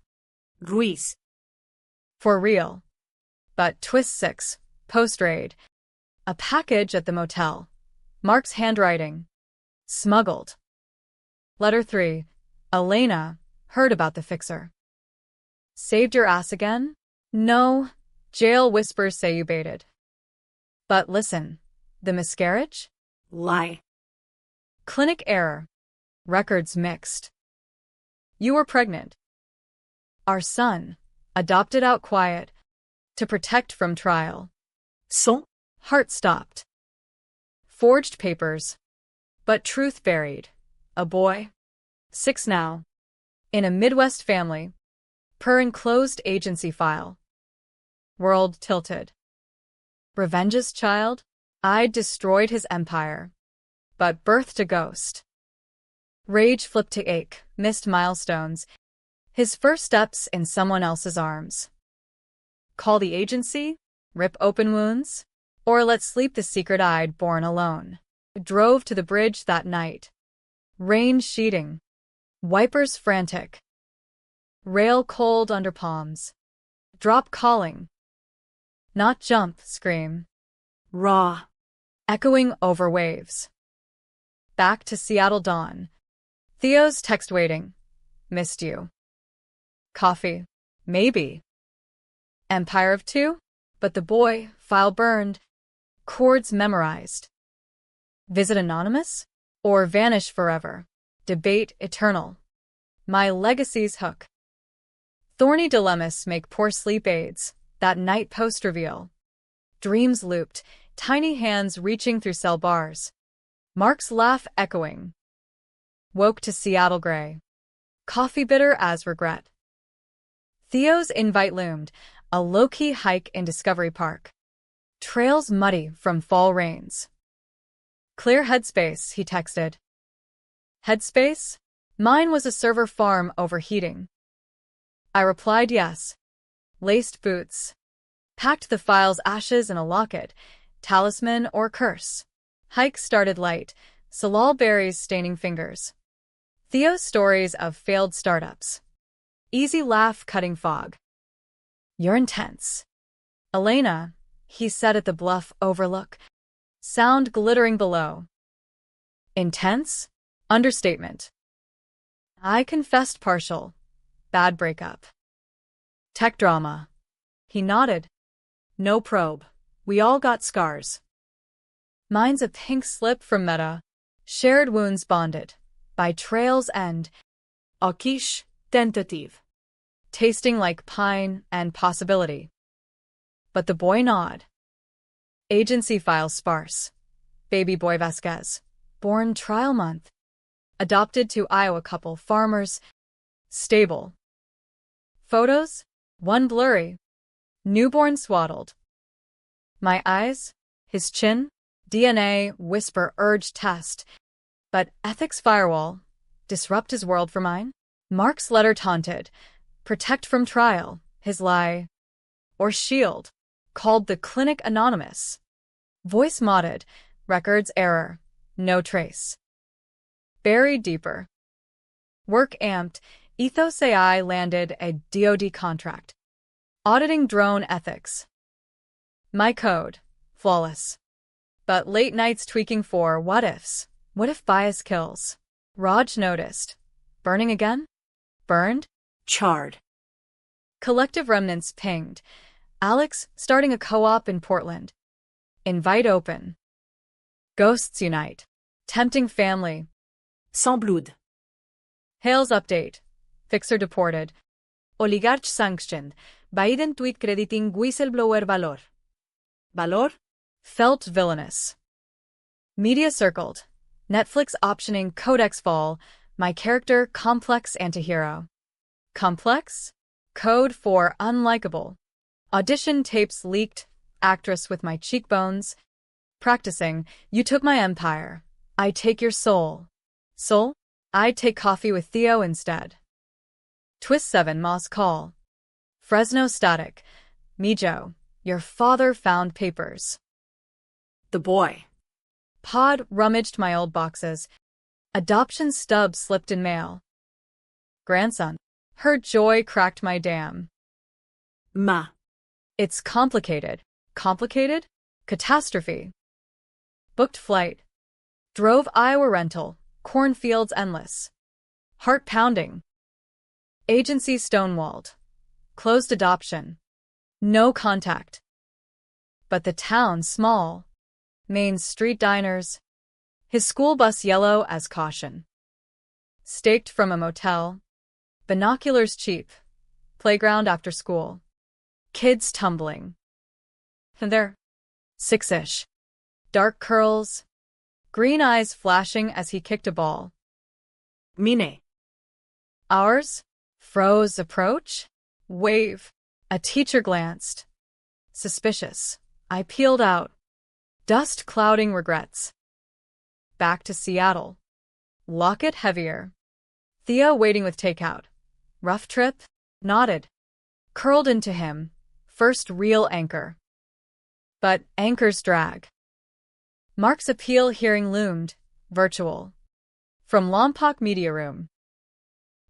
Ruiz. For real. But twist 6, post-raid. A package at the motel. Mark's handwriting. Smuggled. Letter 3. Elena, heard about the fixer. Saved your ass again? No. Jail whispers say you baited. But listen, the miscarriage? Lie. Clinic error. Records mixed. You were pregnant. Our son, adopted out quiet, to protect from trial. So? Heart stopped. Forged papers. But truth buried. A boy. 6 now. In a Midwest family. Per enclosed agency file. World tilted. Revenge's child? I'd destroyed his empire. But birthed a ghost. Rage flipped to ache, missed milestones. His first steps in someone else's arms. Call the agency? Rip open wounds? Or let sleep the secret-eyed born alone? Drove to the bridge that night. Rain sheeting. Wipers frantic. Rail cold under palms. Drop calling. Not jump, scream. Raw. Echoing over waves. Back to Seattle dawn. Theo's text waiting. Missed you. Coffee. Maybe. Empire of 2? But the boy, file burned. Chords memorized. Visit anonymous? Or vanish forever? Debate eternal. My legacy's hook. Thorny dilemmas make poor sleep aids. That night post-reveal. Dreams looped, tiny hands reaching through cell bars. Mark's laugh echoing. Woke to Seattle gray. Coffee bitter as regret. Theo's invite loomed, a low-key hike in Discovery Park. Trails muddy from fall rains. Clear headspace, he texted. Headspace? Mine was a server farm overheating. I replied yes. Laced boots. Packed the file's ashes in a locket, talisman or curse. Hike started light, salal berries staining fingers. Theo's stories of failed startups. Easy laugh cutting fog. You're intense. Elena, he said at the bluff overlook. Sound glittering below. Intense? Understatement. I confessed partial. Bad breakup. Tech drama. He nodded. No probe. We all got scars. Mine's a pink slip from Meta. Shared wounds bonded. By trail's end. Okish. Tentative. Tasting like pine and possibility. But the boy nod. Agency files sparse. Baby boy Vasquez. Born trial month. Adopted to Iowa couple farmers. Stable. Photos? One blurry. Newborn swaddled. My eyes? His chin? DNA whisper urge test. But ethics firewall. Disrupt his world for mine? Mark's letter taunted. Protect from trial. His lie. Or shield. Called the clinic anonymous. Voice modded. Records error. No trace. Buried deeper. Work amped. Ethos AI landed a DoD contract. Auditing drone ethics. My code. Flawless. But late nights tweaking for what-ifs. What if bias kills? Raj noticed. Burning again? Burned? Charred. Collective remnants pinged. Alex starting a co-op in Portland. Invite open. Ghosts unite. Tempting family. Sans blood. Hales update. Fixer deported. Oligarch sanctioned. Biden tweet crediting whistleblower valor. Valor? Felt villainous. Media circled. Netflix optioning Codex fall. My character complex antihero. Complex? Code for unlikable. Audition tapes leaked. Actress with my cheekbones. Practicing. You took my empire. I take your soul. Soul? I take coffee with Theo instead. Twist 7 Moss call. Fresno static. Mijo, your father found papers. The boy. Pod rummaged my old boxes. Adoption stub slipped in mail. Grandson. Her joy cracked my dam. Ma. It's complicated. Complicated? Catastrophe. Booked flight. Drove Iowa rental. Cornfields endless. Heart pounding. Agency stonewalled. Closed adoption. No contact. But the town small. Main street diners. His school bus yellow as caution. Staked from a motel. Binoculars cheap. Playground after school. Kids tumbling. And they're 6-ish. Dark curls. Green eyes flashing as he kicked a ball. Mine. Ours? Froze approach? Wave. A teacher glanced. Suspicious. I peeled out. Dust clouding regrets. Back to Seattle. Locket heavier. Theo waiting with takeout. Rough trip? Nodded. Curled into him. First real anchor. But anchors drag. Mark's appeal hearing loomed. Virtual. From Lompoc Media Room.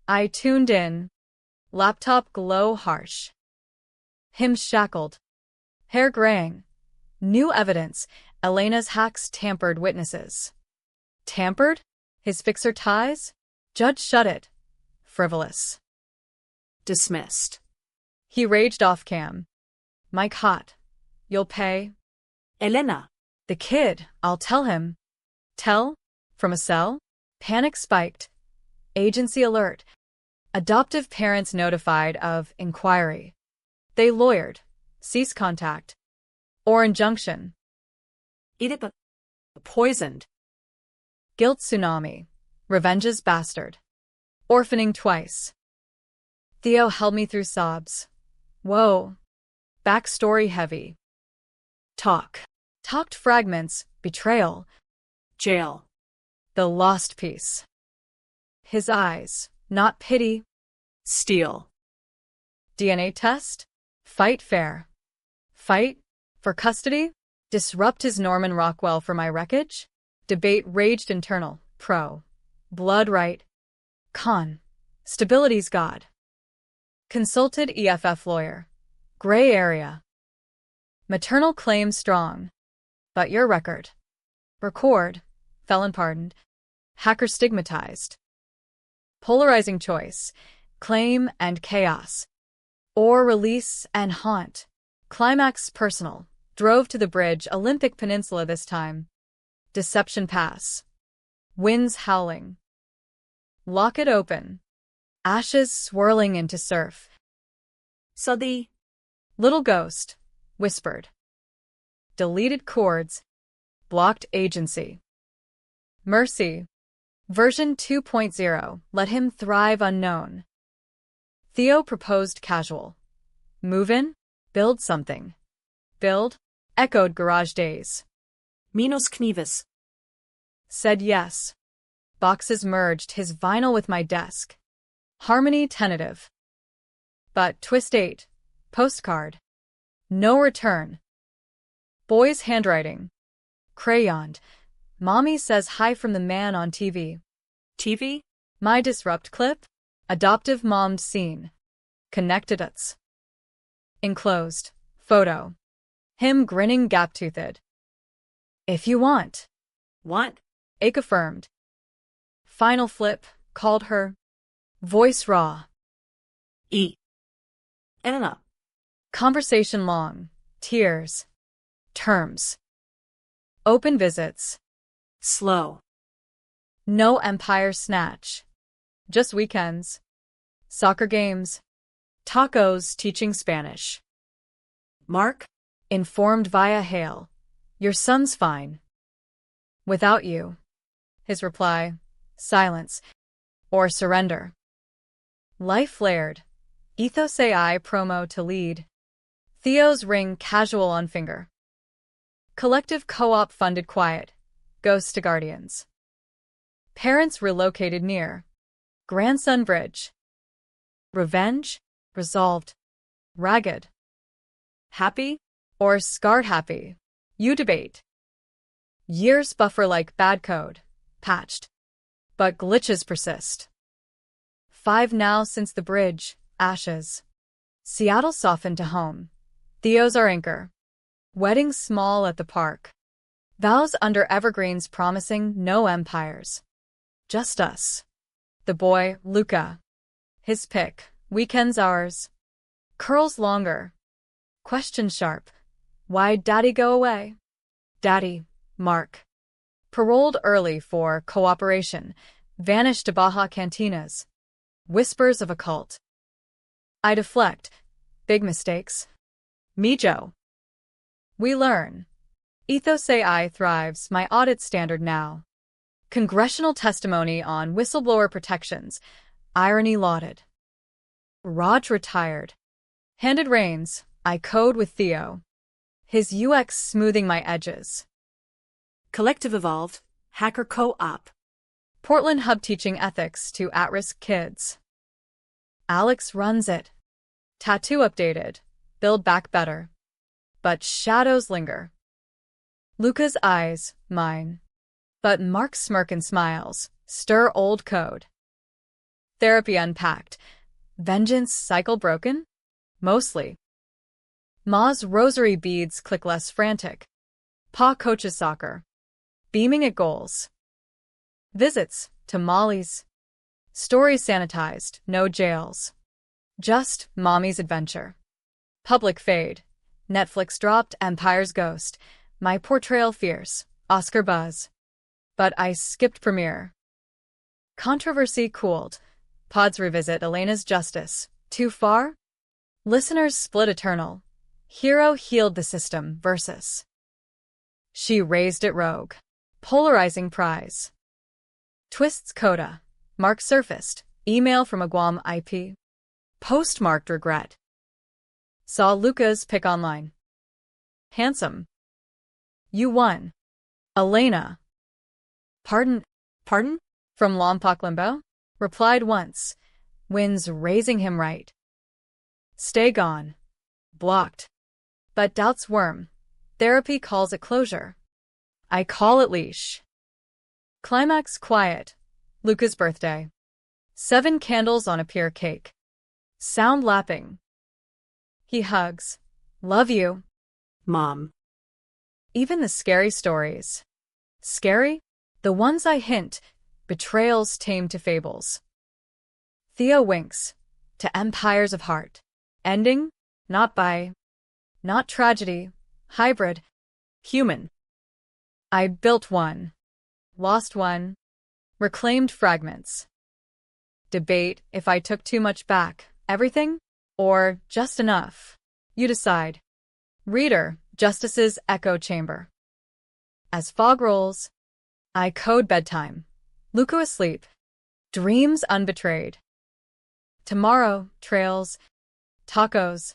I tuned in. Laptop glow harsh. Him shackled. Hair graying. New evidence. Elena's hacks tampered witnesses. Tampered? His fixer ties? Judge shut it. Frivolous. Dismissed. He raged off cam. Mike hot. You'll pay? Elena. The kid, I'll tell him. Tell? From a cell? Panic spiked. Agency alert. Adoptive parents notified of inquiry. They lawyered. Cease contact. Or injunction. Idipa. Poisoned. Guilt tsunami. Revenge's bastard. Orphaning twice. Theo held me through sobs. Whoa. Backstory heavy. Talk. Talked fragments. Betrayal. Jail. The lost piece. His eyes. Not pity. Steal. DNA test? Fight fair. Fight? For custody? Disrupt his Norman Rockwell for my wreckage? Debate raged internal. Pro. Blood right. Con. Stability's God. Consulted EFF lawyer. Gray area. Maternal claim strong. But your record. Record. Felon pardoned. Hacker stigmatized. Polarizing choice. Claim and chaos. Or release and haunt. Climax personal. Drove to the bridge, Olympic Peninsula this time. Deception pass. Winds howling. Locket open. Ashes swirling into surf. So the Little ghost. Whispered. Deleted chords. Blocked agency. Mercy. Version 2.0. Let him thrive unknown. Theo proposed casual. Move in? Build something. Build? Echoed garage days. Minos Knives. Said yes. Boxes merged, his vinyl with my desk. Harmony tentative. But twist 8. Postcard. No return. Boy's handwriting. Crayoned. Mommy says hi from the man on TV. TV? My disrupt clip? Adoptive mommed scene. Connected uts. Enclosed. Photo. Him grinning gap-toothed. If you want. Want? Ake affirmed. Final flip. Called her. Voice raw. E. Elena. Conversation long. Tears. Terms. Open visits. Slow. No empire snatch. Just weekends. Soccer games. Tacos teaching Spanish. Mark? Informed via hail. Your son's fine. Without you. His reply. Silence. Or surrender. Life flared. Ethos AI promo to lead. Theo's ring casual on finger. Collective co-op funded quiet. Ghost to guardians. Parents relocated near. Grandson bridge. Revenge? Resolved. Ragged. Happy? Or scarred happy? You debate. Years buffer like bad code. Patched. But glitches persist. 5 now since the bridge, ashes. Seattle softened to home. Theo's our anchor. Wedding small at the park. Vows under evergreens promising no empires. Just us. The boy, Luca. His pick, weekends ours. Curls longer. Question sharp. Why'd Daddy go away? Daddy, Mark. Paroled early for cooperation. Vanished to Baja cantinas. Whispers of a cult. I deflect. Big mistakes. Me, Joe. We learn. Ethos AI thrives, my audit standard now. Congressional testimony on whistleblower protections. Irony lauded. Raj retired. Handed reins, I code with Theo. His UX smoothing my edges. Collective evolved. Hacker co-op. Portland hub teaching ethics to at-risk kids. Alex runs it. Tattoo updated. Build back better. But shadows linger. Luca's eyes, mine. But Mark's smirk and smiles, stir old code. Therapy unpacked. Vengeance cycle broken? Mostly. Ma's rosary beads click less frantic. Pa coaches soccer. Beaming at goals. Visits to Molly's. Stories sanitized, no jails. Just mommy's adventure. Public fade. Netflix dropped Empire's Ghost. My portrayal fierce. Oscar buzz. But I skipped premiere. Controversy cooled. Pods revisit Elena's justice. Too far? Listeners split eternal. Hero healed the system versus. She raised it rogue. Polarizing prize. Twists coda. Mark surfaced. Email from a Guam IP. Postmarked regret. Saw Luca's pic online. Handsome. You won. Elena. Pardon? From Lompoc Limbo? Replied once. Winds raising him right. Stay gone. Blocked. But doubts worm. Therapy calls it closure. I call it leash. Climax quiet. Luca's birthday. 7 candles on a pier cake. Sound lapping. He hugs. Love you. Mom. Even the scary stories. Scary? The ones I hint. Betrayals tamed to fables. Theo winks. To empires of heart. Ending? Not by. Not tragedy. Hybrid. Human. I built one. Lost one. Reclaimed fragments. Debate if I took too much back. Everything? Or just enough? You decide. Reader, Justice's echo chamber. As fog rolls, I code bedtime. Luca asleep. Dreams unbetrayed. Tomorrow, trails, tacos,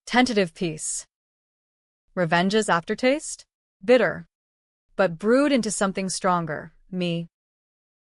tentative peace. Revenge's aftertaste? Bitter. But brewed into something stronger, me.